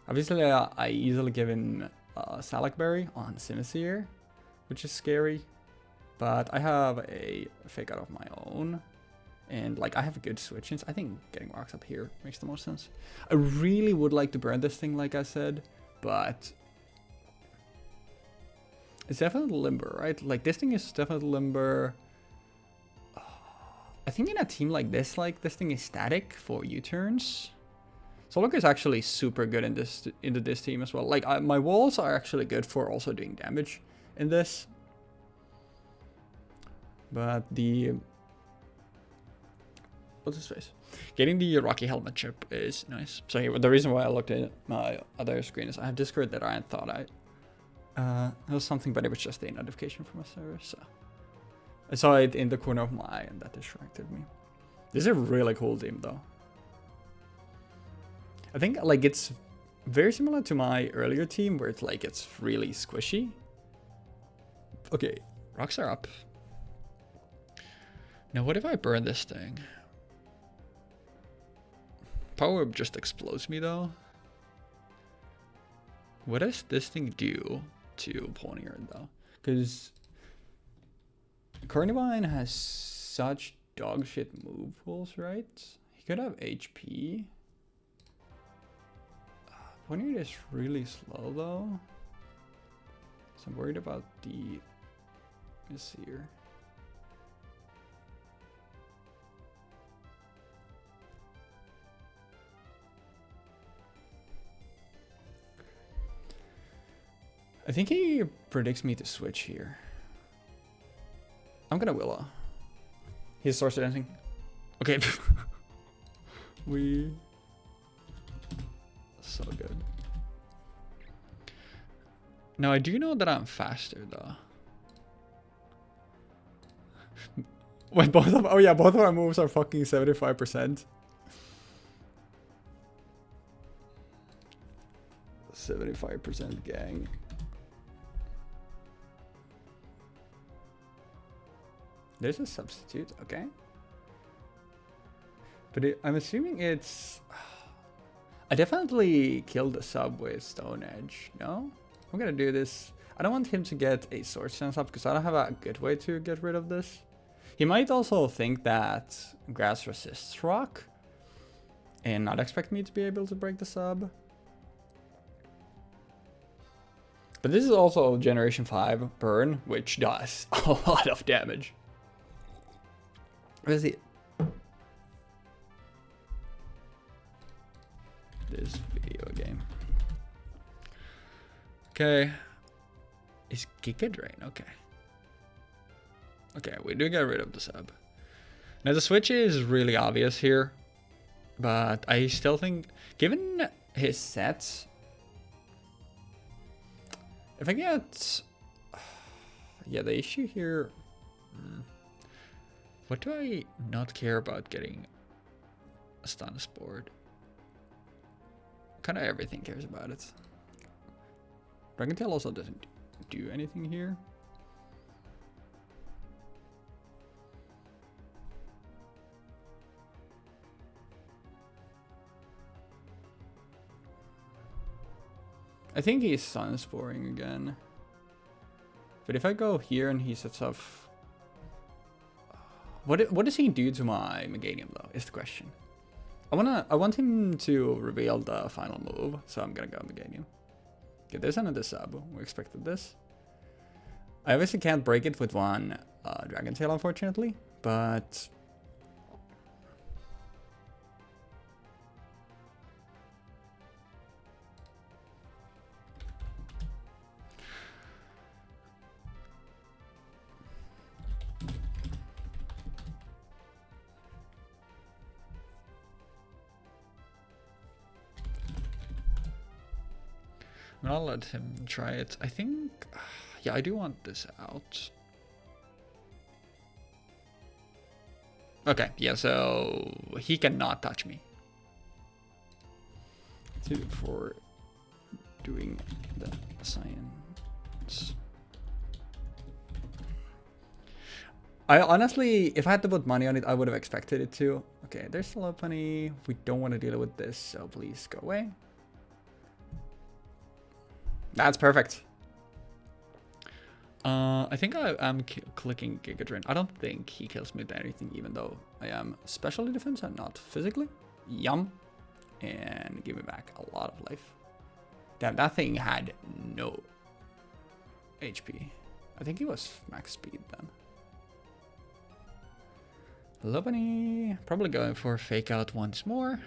Obviously, I easily give in Salakberry on Simisear, which is scary. But I have a Fake Out of my own. And like I have good switch-ins. I think getting rocks up here makes the most sense. I really would like to burn this thing, like I said. But it's definitely limber, right? Like this thing is definitely limber. I think in a team like this thing is static for U-turns. Solrock is actually super good in this into this team as well. Like my walls are actually good for also doing damage in this. But the what's his face? Getting the Rocky Helmet chip is nice. So the reason why I looked at my other screen is I have Discord that I thought it was something, but it was just a notification from a server. So I saw it in the corner of my eye and that distracted me. This is a really cool team though. I think like it's very similar to my earlier team where it's like it's really squishy. Okay, rocks are up. Now what if I burn this thing? Power Whip just explodes me though. What does this thing do to Ponyard though? Because Carnivine has such dog shit move pools, right? He could have HP. Ponyard is really slow though. So I'm worried about the miss here. I think he predicts me to switch here. I'm gonna Willow. He's Sorcerer Dancing. Okay. So good. Now I do know that I'm faster though. Wait, both of our moves are fucking 75%. 75% gang. There's a substitute, okay. But I'm assuming it's... I definitely killed the sub with Stone Edge, no? I'm gonna do this. I don't want him to get a Sword Stance up because I don't have a good way to get rid of this. He might also think that grass resists rock and not expect me to be able to break the sub. But this is also Generation 5 burn, which does a lot of damage. What is it? This video game. Okay. Is Giga Drain? Okay. Okay, we do get rid of the sub. Now the switch is really obvious here, but I still think, given his sets, if I get... Yeah, the issue here... What do I not care about getting a stun board? Kind of everything cares about it. Dragon Tail also doesn't do anything here. I think he's Sunsporing again. But if I go here and he sets off... What does he do to my Meganium though, is the question. I want him to reveal the final move, so I'm gonna go Meganium. Okay, there's another sub. We expected this. I obviously can't break it with one Dragon Tail, unfortunately, but... I'll let him try it. I think... Yeah, I do want this out. Okay, yeah, so he cannot touch me. For doing the science. I honestly, if I had to put money on it, I would have expected it to. Okay, there's still a penny. We don't want to deal with this, so please go away. That's perfect. I think I'm clicking Giga Drain. I don't think he kills me with anything, even though I am specially defense and not physically. Yum. And give me back a lot of life. Damn, that thing had no HP. I think he was max speed then. Hello, bunny. Probably going for fake out once more.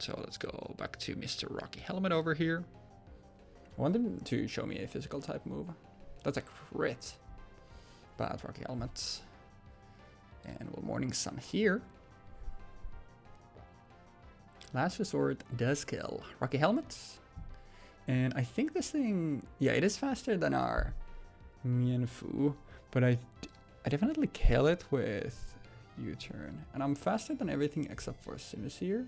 So let's go back to Mr. Rocky Helmet over here. I want him to show me a physical type move. That's a crit. Bad Rocky Helmet. And we're Morning Sun here. Last Resort does kill Rocky Helmets. And I think this thing... Yeah, it is faster than our Mienfu. But I definitely kill it with U-turn. And I'm faster than everything except for Simisear.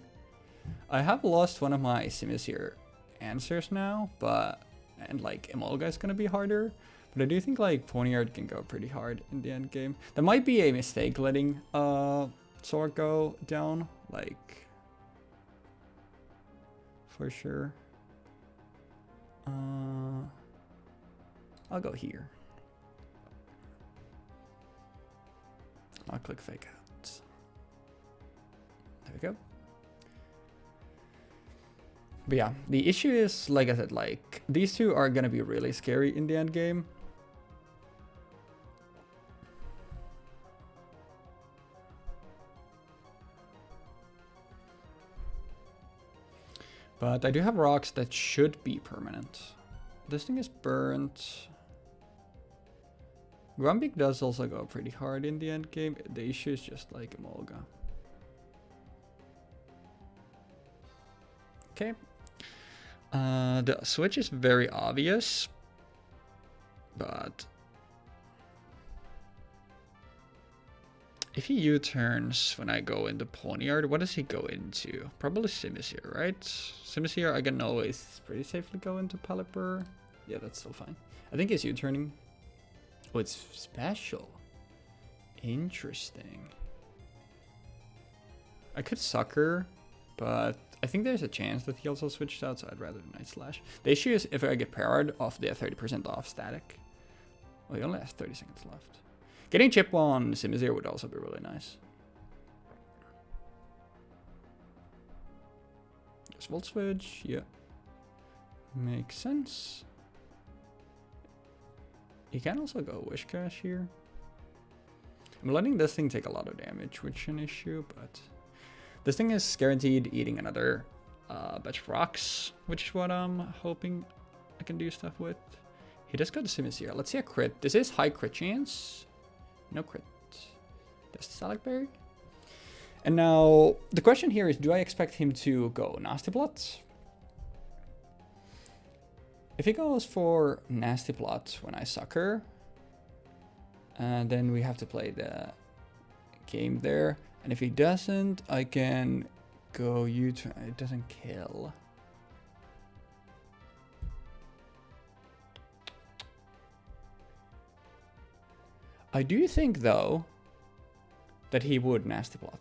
I have lost one of my Simisear answers now, but and like Emolga is gonna be harder, but I do think like Ponyard can go pretty hard in the end game. That might be a mistake letting Sword go down, like for sure. I'll go here. I'll click fake out. There we go. But yeah, the issue is, like I said, like, these two are gonna be really scary in the end game. But I do have rocks that should be permanent. This thing is burnt. Grumbig does also go pretty hard in the end game. The issue is just like Emolga. Okay. The switch is very obvious, but If he U-turns when I go into Ponyard, what does he go into? Probably Simisear, right? Simisear I can always pretty safely go into Pelipper. Yeah, that's still fine. I think he's U-turning. Oh, it's special. Interesting. I could Sucker, but I think there's a chance that he also switched out, so I'd rather Night Slash. The issue is if I get parried off the 30% off static. Well, he only has 30 seconds left. Getting chip on Simisear would also be really nice. Just Volt Switch, yeah. Makes sense. He can also go Wishcash here. I'm letting this thing take a lot of damage, which is an issue, but this thing is guaranteed eating another batch of rocks, which is what I'm hoping I can do stuff with. He does go to Simisear. Let's see a crit. This is high crit chance. No crit. That's Salikberry. And now the question here is, do I expect him to go Nasty Plot? If he goes for Nasty Plot when I Sucker, and then we have to play the game there. And if he doesn't, I can go U-turn. It doesn't kill. I do think, though, that he would Nasty Plot,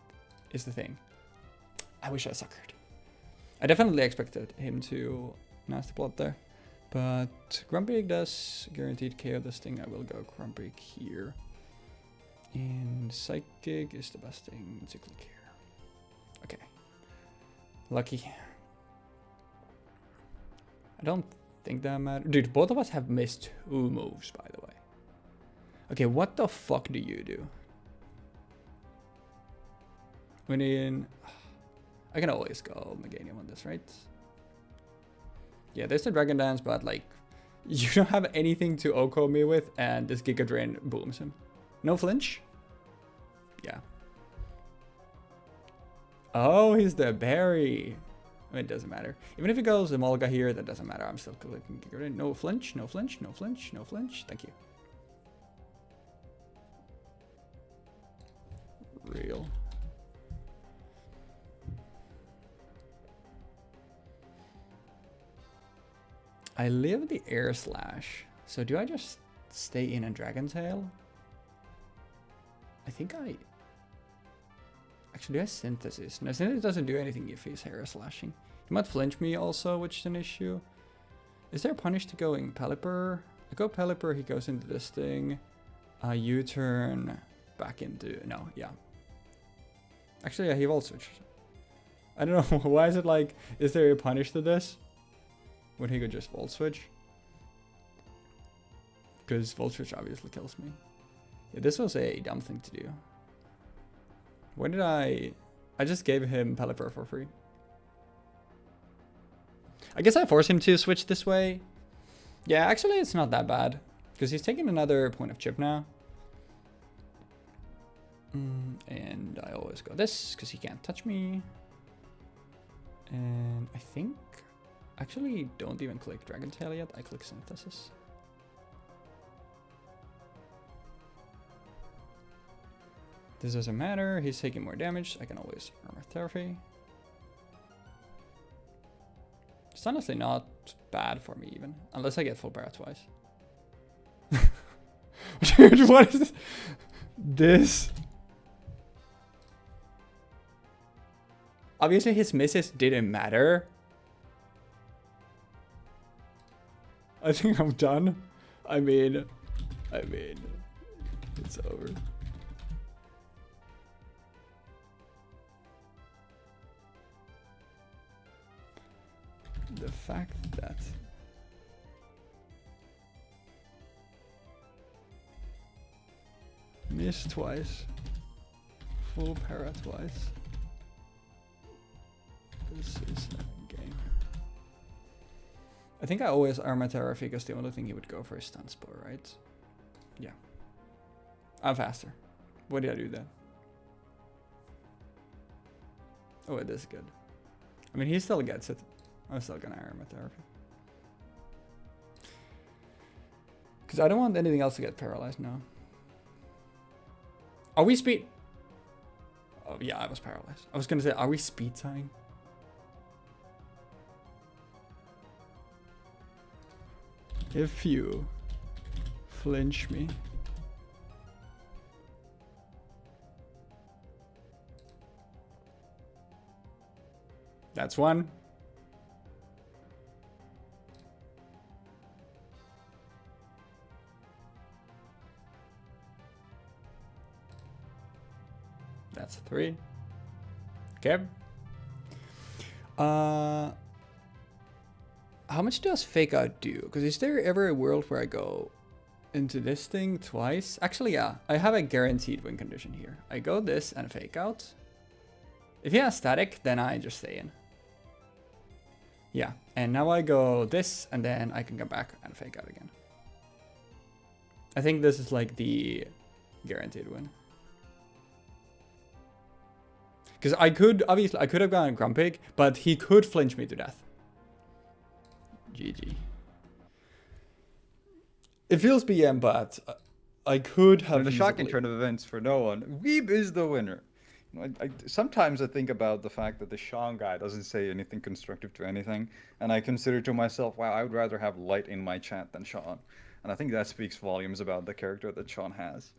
is the thing. I wish I Suckered. I definitely expected him to Nasty Plot there. But Grumpig does guaranteed KO this thing. I will go Grumpig here. And Psychic is the best thing to click here. Okay. Lucky. I don't think that matters. Dude, both of us have missed 2 moves, by the way. Okay, what the fuck do you do? When in... I can always go Meganium on this, right? Yeah, there's the Dragon Dance, but like... You don't have anything to Oko me with, and this Giga Drain booms him. No flinch? Yeah. Oh, he's the berry. I mean, it doesn't matter. Even if he goes the Emolga here, that doesn't matter. I'm still clicking Giga Drain. No flinch, no flinch, no flinch, no flinch. Thank you. Real. I live the Air Slash. So do I just stay in a Dragon Tail? I think I... Actually, do I Synthesis? No, Synthesis doesn't do anything if he's Air Slashing. He might flinch me also, which is an issue. Is there a punish to going Pelipper? I go Pelipper, he goes into this thing. U-turn back into... No, yeah. Actually, yeah, he Volt Switch. I don't know, why is it like... Is there a punish to this? When he could just Volt Switch? Because Volt Switch obviously kills me. Yeah, this was a dumb thing to do. When did I just gave him Pelipper for free. I guess I forced him to switch this way. Yeah, actually it's not that bad. Because he's taking another point of chip now. And I always go this, because he can't touch me. And I think... Actually, don't even click Dragon Tail yet. I click Synthesis. This doesn't matter. He's taking more damage. I can always Armor Therapy. It's honestly not bad for me even. Unless I get full para twice. Dude, what is this? Obviously his misses didn't matter. I think I'm done. I mean, it's over. The fact that miss twice, full para twice. This is a game. I think I always Armor Therapy because the only thing he would go for is Stun Spore, right? Yeah. I'm faster. What did I do then? Oh, it is good. I mean, he still gets it. I'm still gonna Armor Therapy. Because I don't want anything else to get paralyzed now. Are we speed? Oh, yeah, I was paralyzed. I was gonna say, are we speed tying? If you flinch me. That's one. That's 3. Okay. How much does fake out do? Because is there ever a world where I go into this thing twice? Actually, yeah. I have a guaranteed win condition here. I go this and fake out. If he has static, then I just stay in. Yeah. And now I go this, and then I can come back and fake out again. I think this is like the guaranteed win. Because I could have gone Grumpig, but he could flinch me to death. GG. It feels BM, but I could have. In the shocking turn of events for no one, Weeb is the winner. Sometimes I think about the fact that the Sean guy doesn't say anything constructive to anything, and I consider to myself, wow, I would rather have Light in my chat than Sean. And I think that speaks volumes about the character that Sean has.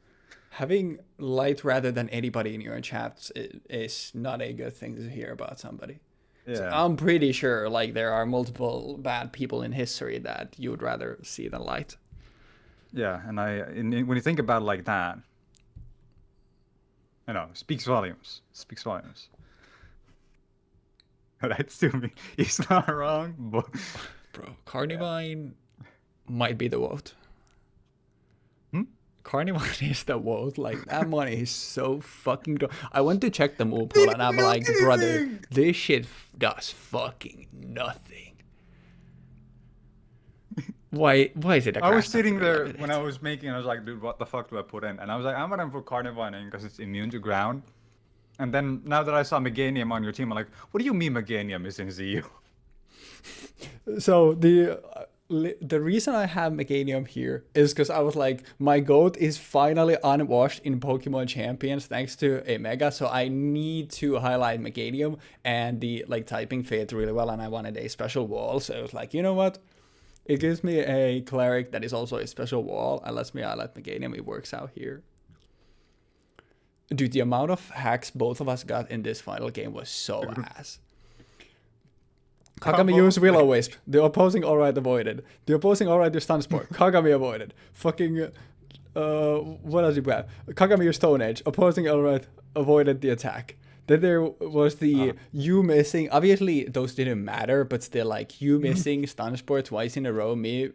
Having Light rather than anybody in your chats is not a good thing to hear about somebody. Yeah. So I'm pretty sure like there are multiple bad people in history that you would rather see than Light. Yeah, and when you think about it like that, you know, speaks volumes. Speaks volumes. That still mean he's not wrong, but bro, Carnivine might be the vote. Carnivine is the vote. Like, that money is so fucking dumb. I went to check the move pool and I'm like, brother, this shit does fucking nothing. Why is it a I was sitting there when I was making, I was like, dude, what the fuck do I put in? And I was like, I'm gonna put Carnivine in because it's immune to ground. And then now that I saw Meganium on your team, I'm like, what do you mean Meganium is in ZU? So the reason I have Meganium here is because I was like, my goat is finally unwashed in Pokemon Champions thanks to a Mega, so I need to highlight Meganium, and the like typing fit really well, and I wanted a special wall, so I was like, you know what? It gives me a cleric that is also a special wall, and lets me highlight Meganium. It works out here. Dude, the amount of hacks both of us got in this final game was so ass. Kagami used Will-O-Wisp. The opposing Alright avoided. The opposing Alright used Stun Spore. Kagami avoided. Fucking... what else did we have? Kagami used Stone Edge. Opposing Alright avoided the attack. Then there was the you missing... Obviously, those didn't matter, but still, like, you missing Stun Spore twice in a row. Me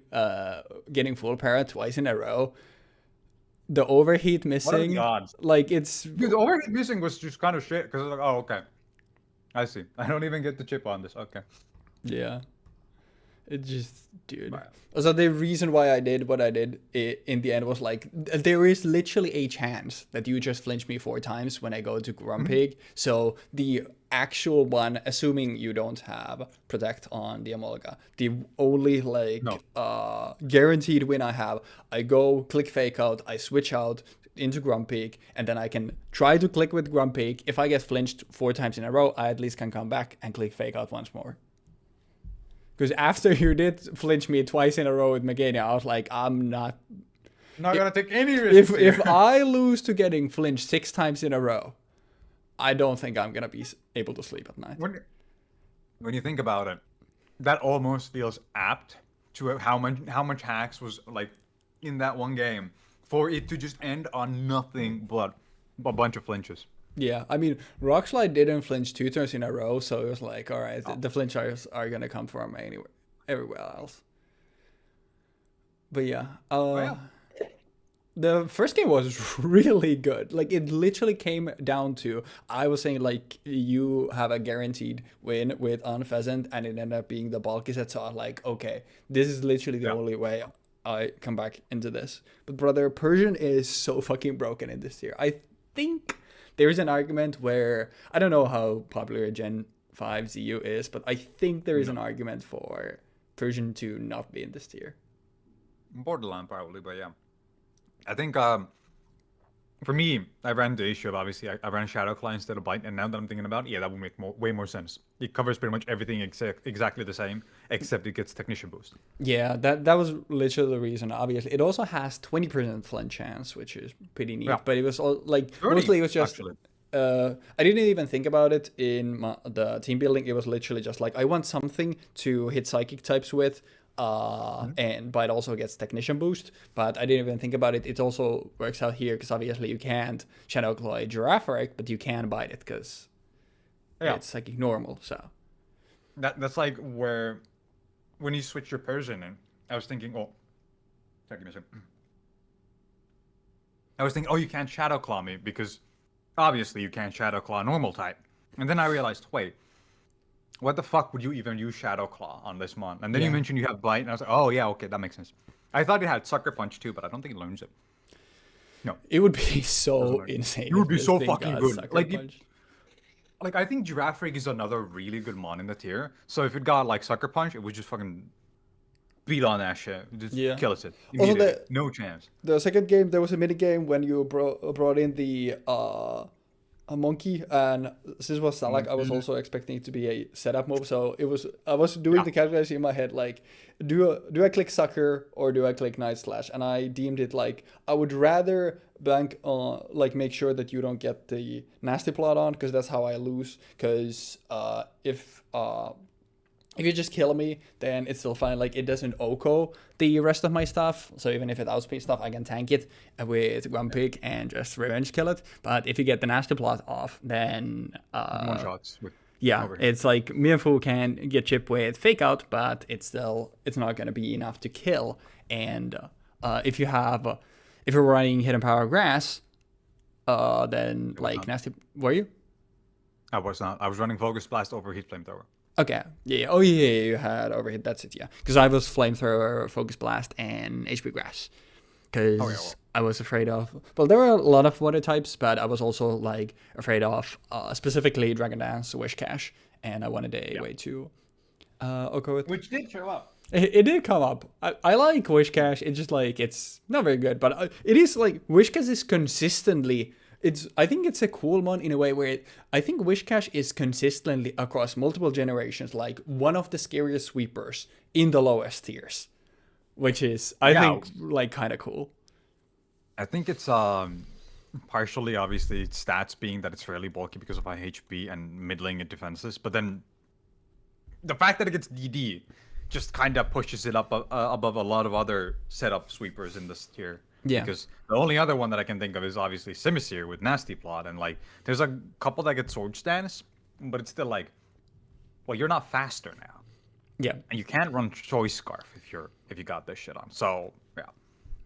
getting full para twice in a row. The overheat missing... What are the odds? Like, it's... Dude, the overheat missing was just kind of shit, because I was like, oh, okay. I see. I don't even get the chip on this. Okay. Yeah. It just, dude. Wow. So the reason why I did what I did in the end was like, there is literally a chance that you just flinch me 4 times when I go to Grumpig. So the actual one, assuming you don't have Protect on the Emolga, the only like guaranteed win I have, I go click Fake Out, I switch out into Grumpig, and then I can try to click with Grumpig. If I get flinched 4 times in a row, I at least can come back and click Fake Out once more. Because after you did flinch me twice in a row with Meganium, I was like, I'm not gonna take any risks. If I lose to getting flinched 6 times in a row, I don't think I'm gonna be able to sleep at night. When you think about it, that almost feels apt to how much hacks was like in that one game for it to just end on nothing but a bunch of flinches. Yeah, I mean, Rockslide didn't flinch 2 turns in a row, so it was like, all right, the flinchers are going to come from everywhere else. But yeah, the first game was really good. Like, it literally came down to, I was saying, like, you have a guaranteed win with on Pheasant, and it ended up being the bulky set, so I was like, okay, this is literally the only way I come back into this. But brother, Persian is so fucking broken in this tier. I think... There's an argument where, I don't know how popular Gen 5 ZU is, but I think there is an argument for Persian to not be in this tier. Borderline probably, but yeah. I think for me, I ran the issue of obviously I ran Shadow Claw instead of Bite, and now that I'm thinking about it, yeah, that would make way more sense. It covers pretty much everything exactly the same, except it gets Technician Boost. Yeah, that was literally the reason. Obviously, it also has 20% flint chance, which is pretty neat. Yeah, But it was all like 30, mostly it was just. actually. I didn't even think about it in the team building. It was literally just like I want something to hit psychic types with, and but it also gets technician boost. But I didn't even think about it. It also works out here because obviously you can't Shadow Claw a Girafarig, but you can bite it because Yeah, it's psychic normal. So that's like where when you switch your Persian in, I was thinking, oh, sorry, give me a second. I was thinking, oh, you can't Shadow Claw me because obviously you can't Shadow Claw normal type. And then I realized, wait, what the fuck would you even use Shadow Claw on this mon? And then you Yeah. mentioned you have Bite, and I was like, oh yeah, okay, that makes sense. I thought it had Sucker Punch too, but I don't think it learns it. No, it would be so learn. insane. It would if be this so thing fucking got good. Sucker Like, Punch. like I think Girafarig is another really good mon in the tier. So if it got like Sucker Punch, it would just fucking beat on that shit. Just Yeah. kills it Also, immediately. No chance. the second game, there was a mini game when you brought in the a monkey, and since it was Salak, I was also expecting it to be a setup move. So it was I was doing the calculation in my head like, do I click sucker or do I click night slash? And I deemed it like I would rather bank on like make sure that you don't get the nasty plot on because that's how I lose. Because if you just kill me, then it's still fine. Like, it doesn't OHKO the rest of my stuff. So even if it outspeeds stuff, I can tank it with one pick and just revenge kill it. But if you get the nasty plot off, then One shots with yeah, overhead. it's like Miafu can get chip with fake out, but it's not gonna be enough to kill. And if you're running hidden power grass, then like nasty. Were you? I was not. I was running Focus Blast over Heat Flamethrower. Okay. Yeah. Oh, yeah. You had overhit. That's it. Yeah. Because I was flamethrower, focus blast, and HP grass. Because I was afraid of. Well, there were a lot of water types, but I was also like afraid of specifically Dragon Dance, Wish Cash, and I wanted a way to OHKO it. Which did show up. It did come up. I like Wish Cash. It's just like it's not very good, but it is like Wish Cash is consistently. I think it's a cool one in a way where I think Wish Cash is consistently across multiple generations like one of the scariest sweepers in the lowest tiers, which is I think like kind of cool. I think it's partially obviously stats being that it's fairly bulky because of high HP and middling in defenses, but then the fact that it gets DD just kind of pushes it up above a lot of other setup sweepers in this tier. Yeah. Because the only other one that I can think of is obviously Simisear with Nasty Plot, and like there's a couple that get Sword Stance, but it's still like, well, you're not faster now. Yeah. And you can't run Choice Scarf if you got this shit on. So yeah.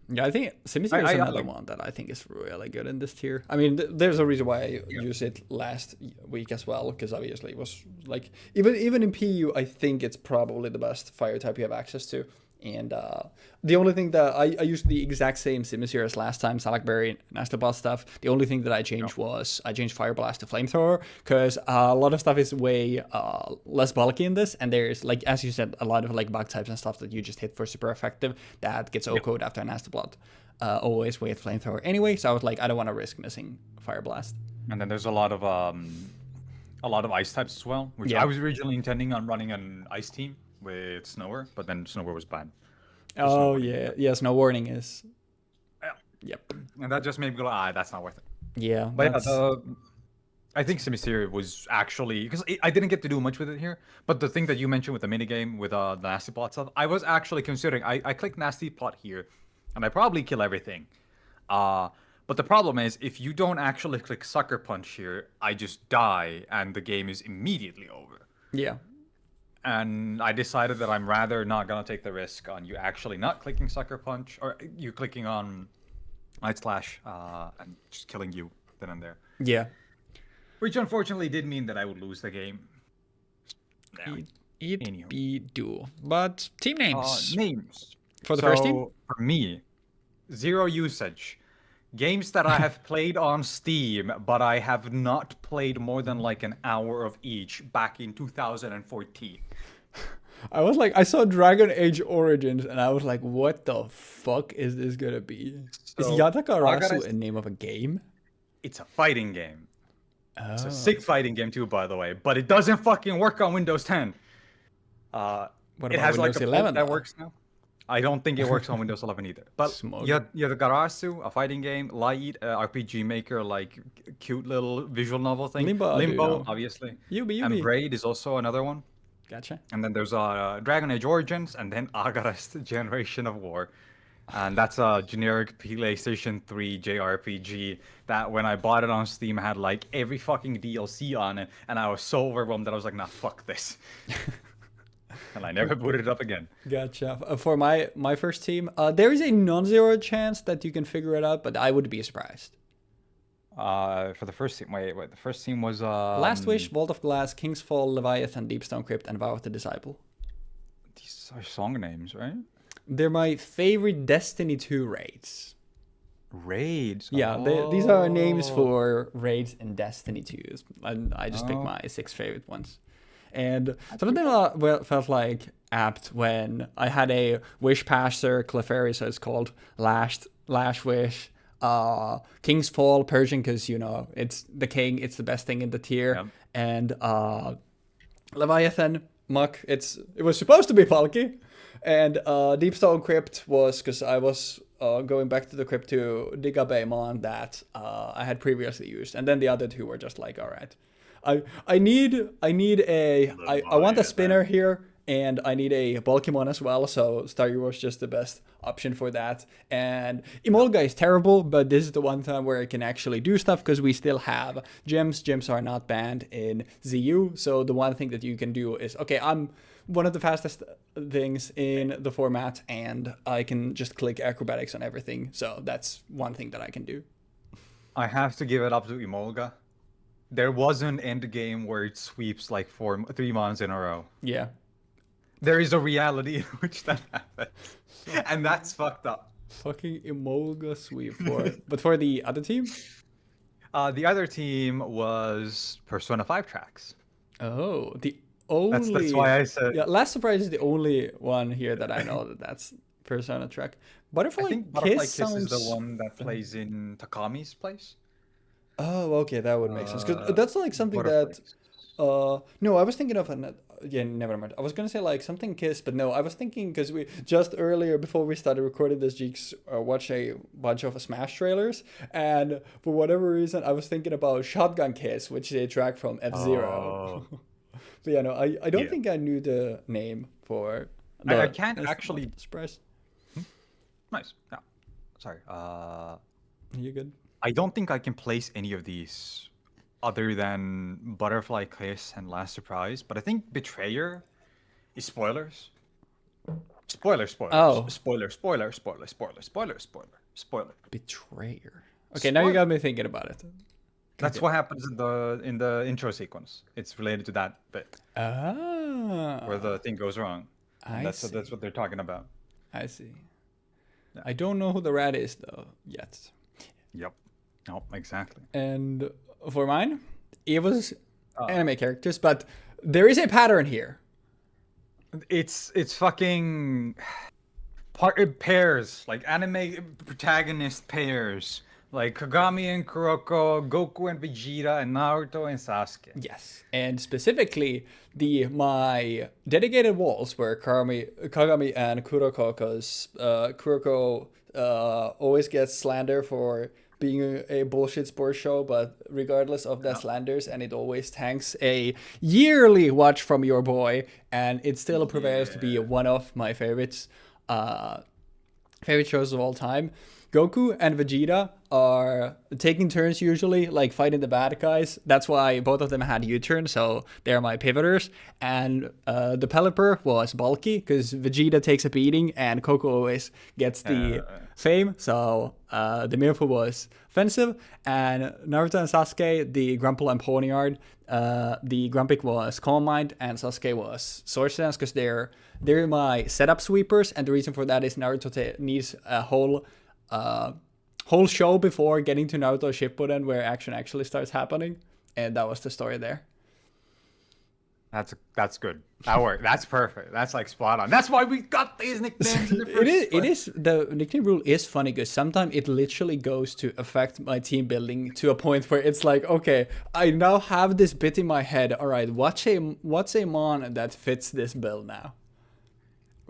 Yeah, I think Simisear is another one that I think is really good in this tier. I mean, there's a reason why I used it last week as well, because obviously it was like even in PU, I think it's probably the best fire type you have access to. And the only thing that I used the exact same Simisear as last time, Salakberry, Nasty Plot stuff. The only thing that I changed was I changed Fire Blast to Flamethrower because a lot of stuff is way less bulky in this. And there's, like, as you said, a lot of like bug types and stuff that you just hit for super effective that gets OHKO'd after a Nasty Plot. Always with Flamethrower anyway. So I was like, I don't want to risk missing Fire Blast. And then there's a lot of ice types as well, which I was originally intending on running an ice team with Snower, but then Snower was banned. Oh, yeah. Yes, no warning is. Yeah. Yep. And that just made me go, that's not worth it. Yeah. But I think Simisear was actually, because I didn't get to do much with it here, but the thing that you mentioned with the minigame with the Nasty Plot stuff, I was actually considering, I click Nasty Plot here, and I probably kill everything. But the problem is, if you don't actually click Sucker Punch here, I just die, and the game is immediately over. Yeah. And I decided that I'm rather not gonna take the risk on you actually not clicking Sucker Punch, or you clicking on Night Slash, and just killing you then and there. Yeah. Which unfortunately did mean that I would lose the game. It be do. But team names. Names. For the first team? For me, zero usage. Games that I have played on Steam, but I have not played more than like an hour of each back in 2014. I was like, I saw Dragon Age Origins, and I was like, what the fuck is this gonna be? Is So Yatagarasu a name of a game? it's a fighting game. It's a Oh. sick fighting game too, by the way. But it doesn't fucking work on Windows 10. What It about has like Windows a port 11 that though? works now. I don't think it works on Windows 11 either. But Smogon. Yatagarasu, a fighting game, light RPG maker, like cute little visual novel thing. Limbo, I do know. Obviously. Yubi. And Braid is also another one. Gotcha. And then there's Dragon Age Origins, and then Agarast Generation of War. And that's a generic PlayStation 3 JRPG that when I bought it on Steam had like every fucking DLC on it, and I was so overwhelmed that I was like, nah, fuck this. And I never booted it up again. Gotcha. For my first team, there is a non-zero chance that you can figure it out, but I would be surprised. For the first team, wait, the first team was Last Wish, Vault of Glass, King's Fall, Leviathan, Deepstone Crypt, and Vow of the Disciple. These are song names, right? They're my favorite Destiny 2 raids. Raids. Yeah, these are names for raids in Destiny 2. And I just picked my 6 favorite ones. And some of them felt like apt when I had a Wish Passer, Clefairy, so it's called Lash Wish, King's Fall, Persian, because, you know, it's the king, it's the best thing in the tier, Yep. and Leviathan, Muck, it was supposed to be bulky, and Deepstone Crypt was, because I was going back to the crypt to dig up a mon that I had previously used, and then the other two were just like, all right. I want a spinner here, and I need a Pokemon as well, so Staryu was just the best option for that. And Emolga is terrible, but this is the one time where I can actually do stuff, because we still have gems. Gems are not banned in ZU, so the one thing that you can do is, okay, I'm one of the fastest things in the format, and I can just click acrobatics on everything, so that's one thing that I can do. I have to give it up to Emolga. There was an end game where it sweeps like 3 months in a row. Yeah. There is a reality in which that happens. And that's fucked up. Fucking Emolga sweep but for the other team? The other team was Persona 5 tracks. Oh, the only... That's why I said... Yeah, Last Surprise is the only one here that I know that's Persona track. I think Butterfly Kiss is the one that plays in Takami's place. Oh, okay, that would make sense. Because that's like something that... no, I was thinking of... Yeah, never mind. I was going to say like something Kiss, but no, I was thinking because we just earlier, before we started recording this, Jeexx watched a bunch of Smash trailers, and for whatever reason, I was thinking about Shotgun Kiss, which is a track from F-Zero. Oh. But yeah, no, I don't think I knew the name for... I can't actually... Surprise. Nice. Yeah. Sorry. You good? I don't think I can place any of these other than Butterfly Kiss and Last Surprise, but I think Betrayer is spoilers. Spoiler. Oh. Spoiler. Betrayer. Okay, now you got me thinking about it. That's what happens in the intro sequence. It's related to that bit. Where the thing goes wrong. That's what they're talking about. I see. Yeah. I don't know who the rat is though yet. Yep. No, exactly. And for mine, it was anime characters, but there is a pattern here. It's fucking pairs, like anime protagonist pairs. Like Kagami and Kuroko, Goku and Vegeta, and Naruto and Sasuke. Yes, and specifically my dedicated walls were Kagami and Kuroko, because Kuroko always gets slander for being a bullshit sports show, but regardless of that slanders, and it always tanks a yearly watch from your boy, and it still prevails to be one of my favorites, favorite shows of all time. Goku and Vegeta are taking turns usually, like fighting the bad guys. That's why both of them had U-turn, so they're my pivoters. And the Pelipper was bulky, because Vegeta takes a beating and Goku always gets the fame. So the Mirefu was offensive. And Naruto and Sasuke, the Grumple and Ponyard. The Grumpik was Calm Mind, and Sasuke was Sword Stance, because they're my setup sweepers. And the reason for that is Naruto needs a whole show before getting to Naruto Shippuden where action actually starts happening, and that was the story there. That's good. That worked. That's perfect. That's like spot on. That's why we got these nicknames in the first It is the nickname rule is funny because sometimes it literally goes to affect my team building to a point where it's like, okay, I now have this bit in my head. All right, what's a mon that fits this build now?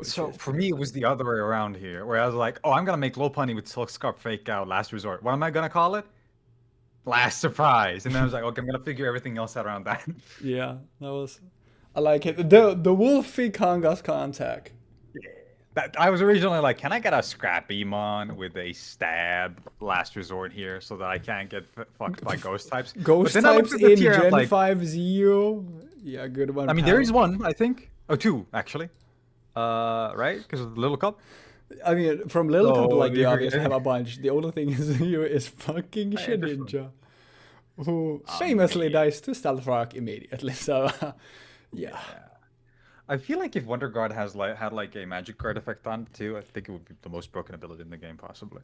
So for me, it was the other way around here, where I was like, oh, I'm gonna make Lopunny with Silk Scarf Fake Out Last Resort. What am I gonna call it? Last Surprise. And then I was like, okay, I'm gonna figure everything else out around that. Yeah, that was. I like it. The Wolfie Kangas contact. That I was originally like, can I get a Scrappy Mon with a Stab Last Resort here so that I can't get fucked by Ghost types? Ghost But then I types looked at the in tier, I'm Gen like, 5 Zero. Yeah, good one. I mean, pal. there is one, I think. Oh, two actually. Right? Because of the Little Cup. I mean, from Little Cup, Oh, like the you obvious, forget- have a bunch. The only thing is here is fucking Shedinja, who famously dies to Stealth Rock immediately. So, yeah. I feel like if Wonder Guard has had like a magic guard effect on it too, I think it would be the most broken ability in the game possibly.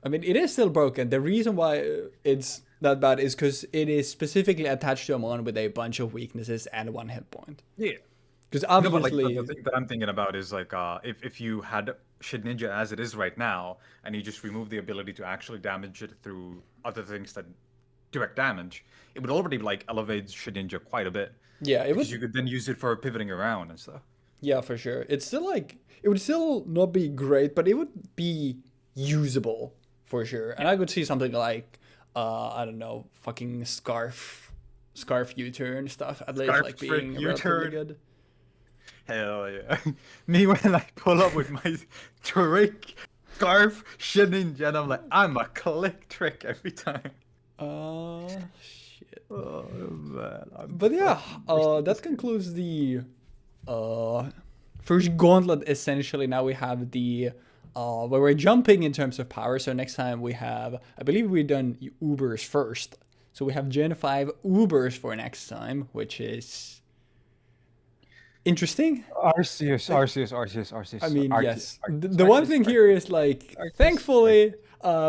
I mean, it is still broken. The reason why it's that bad is because it is specifically attached to a mon with a bunch of weaknesses and one hit point. Yeah. Because No, but like obviously, the thing that I'm thinking about is like if you had Shid Ninja as it is right now and you just remove the ability to actually damage it through other things that direct damage, it would already like elevate Shid Ninja quite a bit. yeah, it Because would. you could then use it for pivoting around and stuff. Yeah, for sure. It's still like it would still not be great, but it would be usable for sure. And I could see something like I don't know, fucking scarf U-turn stuff at least Scarf like frick being relatively U-turn. good. Hell yeah. Me when I pull up with my trick scarf Shid Ninja and I'm like, I'm a click trick every time. Shit. Oh man. But yeah, that concludes the first gauntlet essentially. Now we have the where we're jumping in terms of power. So next time we have, I believe we've done Ubers first. So we have Gen 5 Ubers for next time, which is interesting. Arceus. I mean, yes. The one thing here is like, thankfully,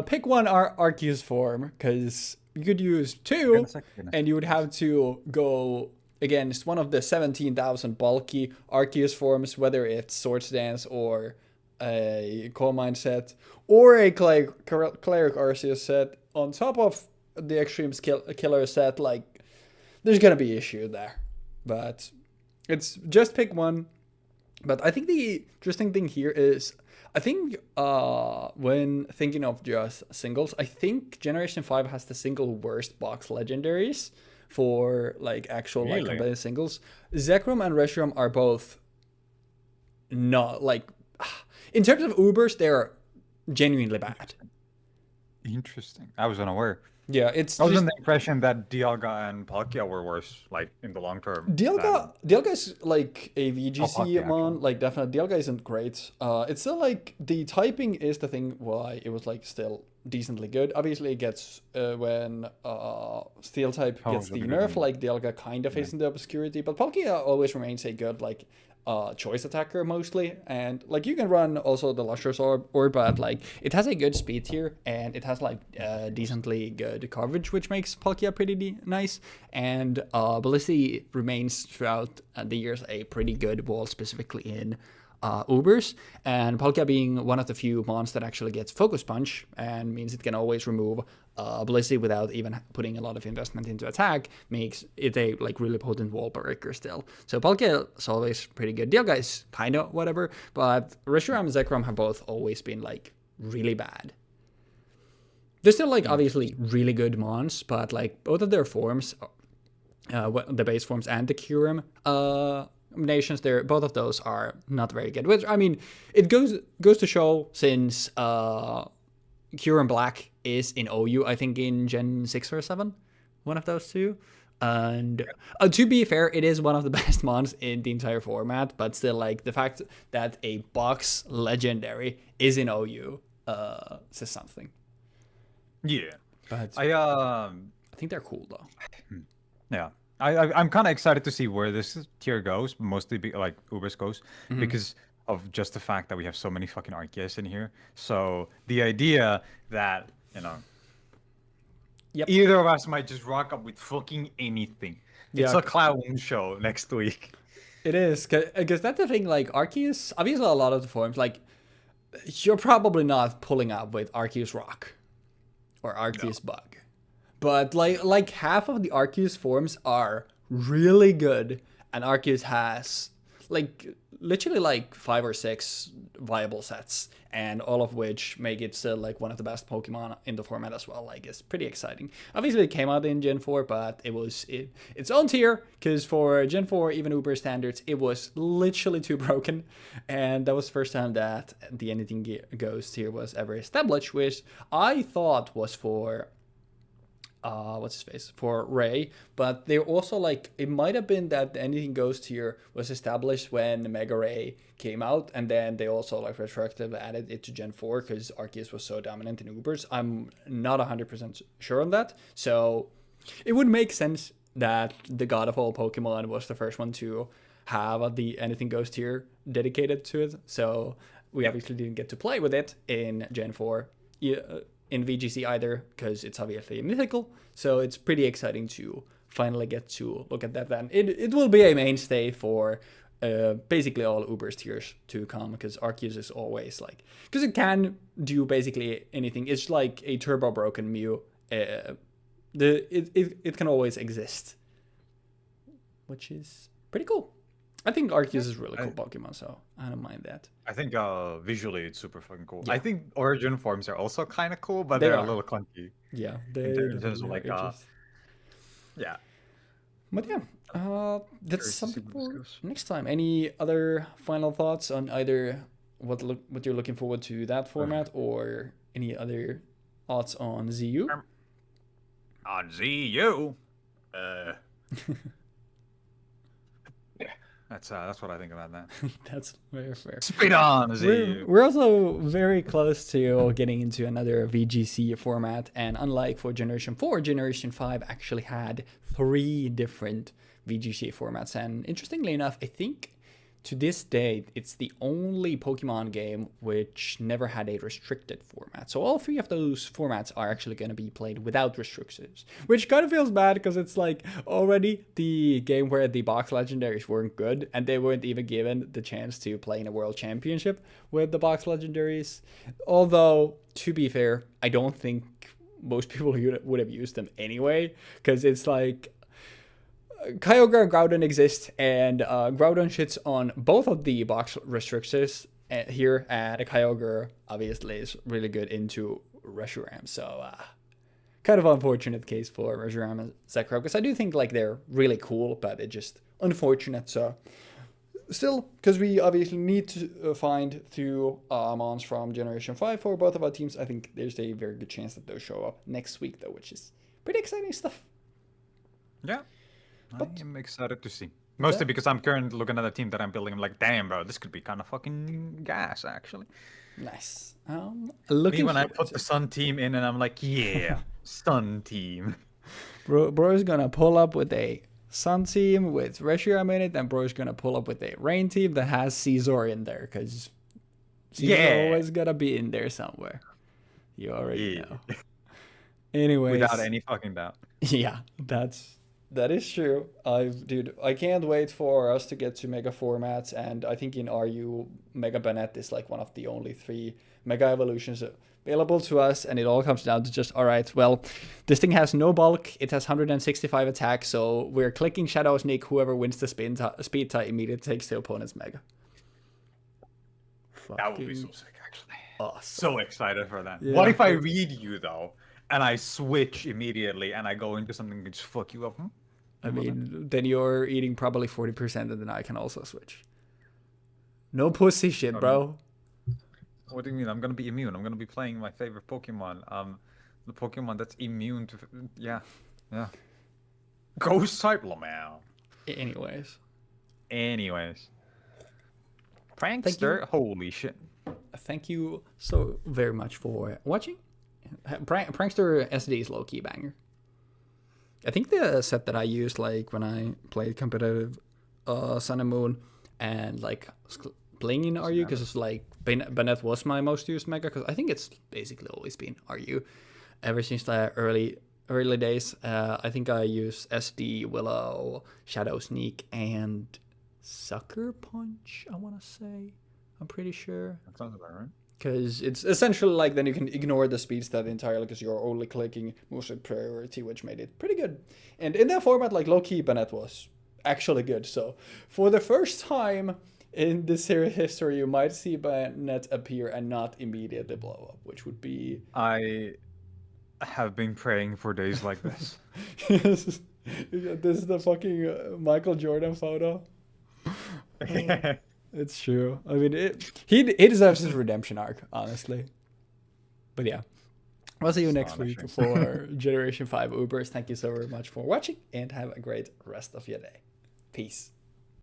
pick one Arceus form because you could use two, and you would have to go against one of the 17,000 bulky Arceus forms, whether it's Swords Dance or a Coal Mine set or a Cleric Arceus set on top of the Extreme Killer set. Like, there's gonna be issue there, but it's just pick one. But I think the interesting thing here is, I think when thinking of just singles, I think Generation 5 has the single worst box legendaries for like actual like competitive singles. Zekrom and Reshiram are both not like, in terms of Ubers, they're genuinely bad. Interesting. I was unaware. Yeah, it's I was just, under the impression that Dialga and Palkia were worse, like in the long term. Dialga is like a VGC Palkia, mon, actually. like definitely Dialga isn't great. It's still like the typing is the thing why it was like still decently good. Obviously it gets when Steel type gets the nerf, like Dialga kind of fades into obscurity, but Palkia always remains a good like choice attacker mostly, and like you can run also the Lustrous Orb, but like it has a good speed tier and it has like decently good coverage, which makes Palkia pretty nice, and Ballisty remains throughout the years a pretty good wall, specifically in Ubers, and Palkia being one of the few mons that actually gets Focus Punch and means it can always remove Ballisty without even putting a lot of investment into attack, makes it a like really potent wall breaker still. So Palkia is always pretty good. Dialga is kind of whatever, but Reshiram and Zekrom have both always been like really bad. They're still like obviously really good mons, but like both of their forms, the base forms and the Kyurem combinations, there both of those are not very good. Which I mean, it goes to show, since Kyurem Black is in OU, I think in Gen 6 or 7, one of those two. And to be fair, it is one of the best mons in the entire format, but still, like, the fact that a box legendary is in OU says something. Yeah. But I think they're cool though. Yeah. I'm kind of excited to see where this tier goes, mostly like Ubers goes, because of just the fact that we have so many fucking Arceus in here. So the idea that, Yep. Either of us might just rock up with fucking anything. It's Yeah, a clown show next week. it is. Because that's the thing, like, Arceus, obviously a lot of the forms, like, you're probably not pulling up with Arceus Rock or No. Arceus Bug. But, like half of the Arceus forms are really good, and Arceus has, like, literally, like, 5 or 6 viable sets, and all of which make it still, like, one of the best Pokemon in the format as well. Like, it's pretty exciting. Obviously, it came out in Gen 4, but it was its own tier, because for Gen 4, even Uber standards, it was literally too broken, and that was the first time that the Anything Goes tier was ever established, which I thought was for what's his face, for Ray, but they also, like, it might have been that the Anything Goes tier was established when Mega Ray came out, and then they also, like, retroactively added it to Gen 4 because Arceus was so dominant in Ubers. I'm not 100% sure on that, so it would make sense that the God of all Pokemon was the first one to have the Anything Goes tier dedicated to it, so we obviously didn't get to play with it in Gen 4. In VGC either, because it's obviously mythical, so it's pretty exciting to finally get to look at that. Then it will be a mainstay for basically all Uber's tiers to come, because Arceus is always, like, because it can do basically anything. It's like a turbo broken Mew. It can always exist, which is pretty cool. I think Arceus is really cool Pokemon, so I don't mind that. I think visually it's super fucking cool. Yeah. I think origin forms are also kind of cool, but They they're a are. little clunky. Yeah, In they terms of, like, yeah. But yeah, that's Curious to see something where this for goes. next time. Any other final thoughts on either what you're looking forward to that format, or any other thoughts on ZU? On ZU. That's what I think about that. That's very fair. Speed on We're, ZU. we're also very close to getting into another VGC format, and unlike for Generation 4, Generation 5 actually had 3 different VGC formats, and interestingly enough, I think to this date, it's the only Pokemon game which never had a restricted format. So all 3 of those formats are actually going to be played without restrictions, which kind of feels bad, because it's like already the game where the box legendaries weren't good, and they weren't even given the chance to play in a world championship with the box legendaries. Although, to be fair, I don't think most people would have used them anyway, because it's like, Kyogre and Groudon exist, and Groudon shits on both of the box restrictions here, and Kyogre obviously is really good into Reshiram, so kind of unfortunate case for Reshiram and Zekrom, because I do think, like, they're really cool, but it's just unfortunate. So still, because we obviously need to find 2 Mons from Generation 5 for both of our teams, I think there's a very good chance that they'll show up next week, though, which is pretty exciting stuff. Yeah. I am excited to see. Mostly because I'm currently looking at a team that I'm building. I'm like, damn, bro, this could be kind of fucking gas, actually. Nice. Looking when I put the Sun team in, and I'm like, yeah, Sun team. Bro is gonna pull up with a Sun team with Reshiram in it, and Bro is gonna pull up with a Rain team that has Caesar in there, because Caesar always gotta be in there somewhere. You already know. Anyways, without any fucking doubt. Yeah, that is true. Dude, I can't wait for us to get to Mega formats, and I think in RU, Mega Banette is like one of the only 3 Mega Evolutions available to us, and it all comes down to just, alright, well, this thing has no bulk, it has 165 attack, so we're clicking Shadow Sneak, whoever wins the speed tie immediately takes the opponent's Mega. That would be so sick, actually. Awesome. So excited for that. Yeah. What if I read you, though, and I switch immediately, and I go into something that just fuck you up? I mean, then you're eating probably 40%, and then I can also switch. No pussy shit, bro. What do you mean? I'm gonna be immune. I'm gonna be playing my favorite Pokemon. The Pokemon that's immune to... Yeah. Ghost type, Lamau. Anyways. Prankster, holy shit. Thank you so very much for watching. Prankster SD is low-key banger. I think the set that I used, like, when I played competitive Sun and Moon, and, like, playing in RU, because it's like Banette was my most used Mega, because I think it's basically always been RU ever since the early early days. I think I use SD, Willow, Shadow Sneak, and Sucker Punch, I want to say. I'm pretty sure. That sounds about right. Because it's essentially like then you can ignore the speed stat entirely because you're only clicking mostly priority, which made it pretty good. And in that format, like low-key, Bennett was actually good. So for the first time in this series history, you might see Bennett appear and not immediately blow up, which would be... I have been praying for days like this. This is the fucking Michael Jordan photo. It's true. I mean, he deserves his redemption arc, honestly. But yeah, we'll see you next week for Generation 5 Ubers. Thank you so very much for watching, and have a great rest of your day. Peace.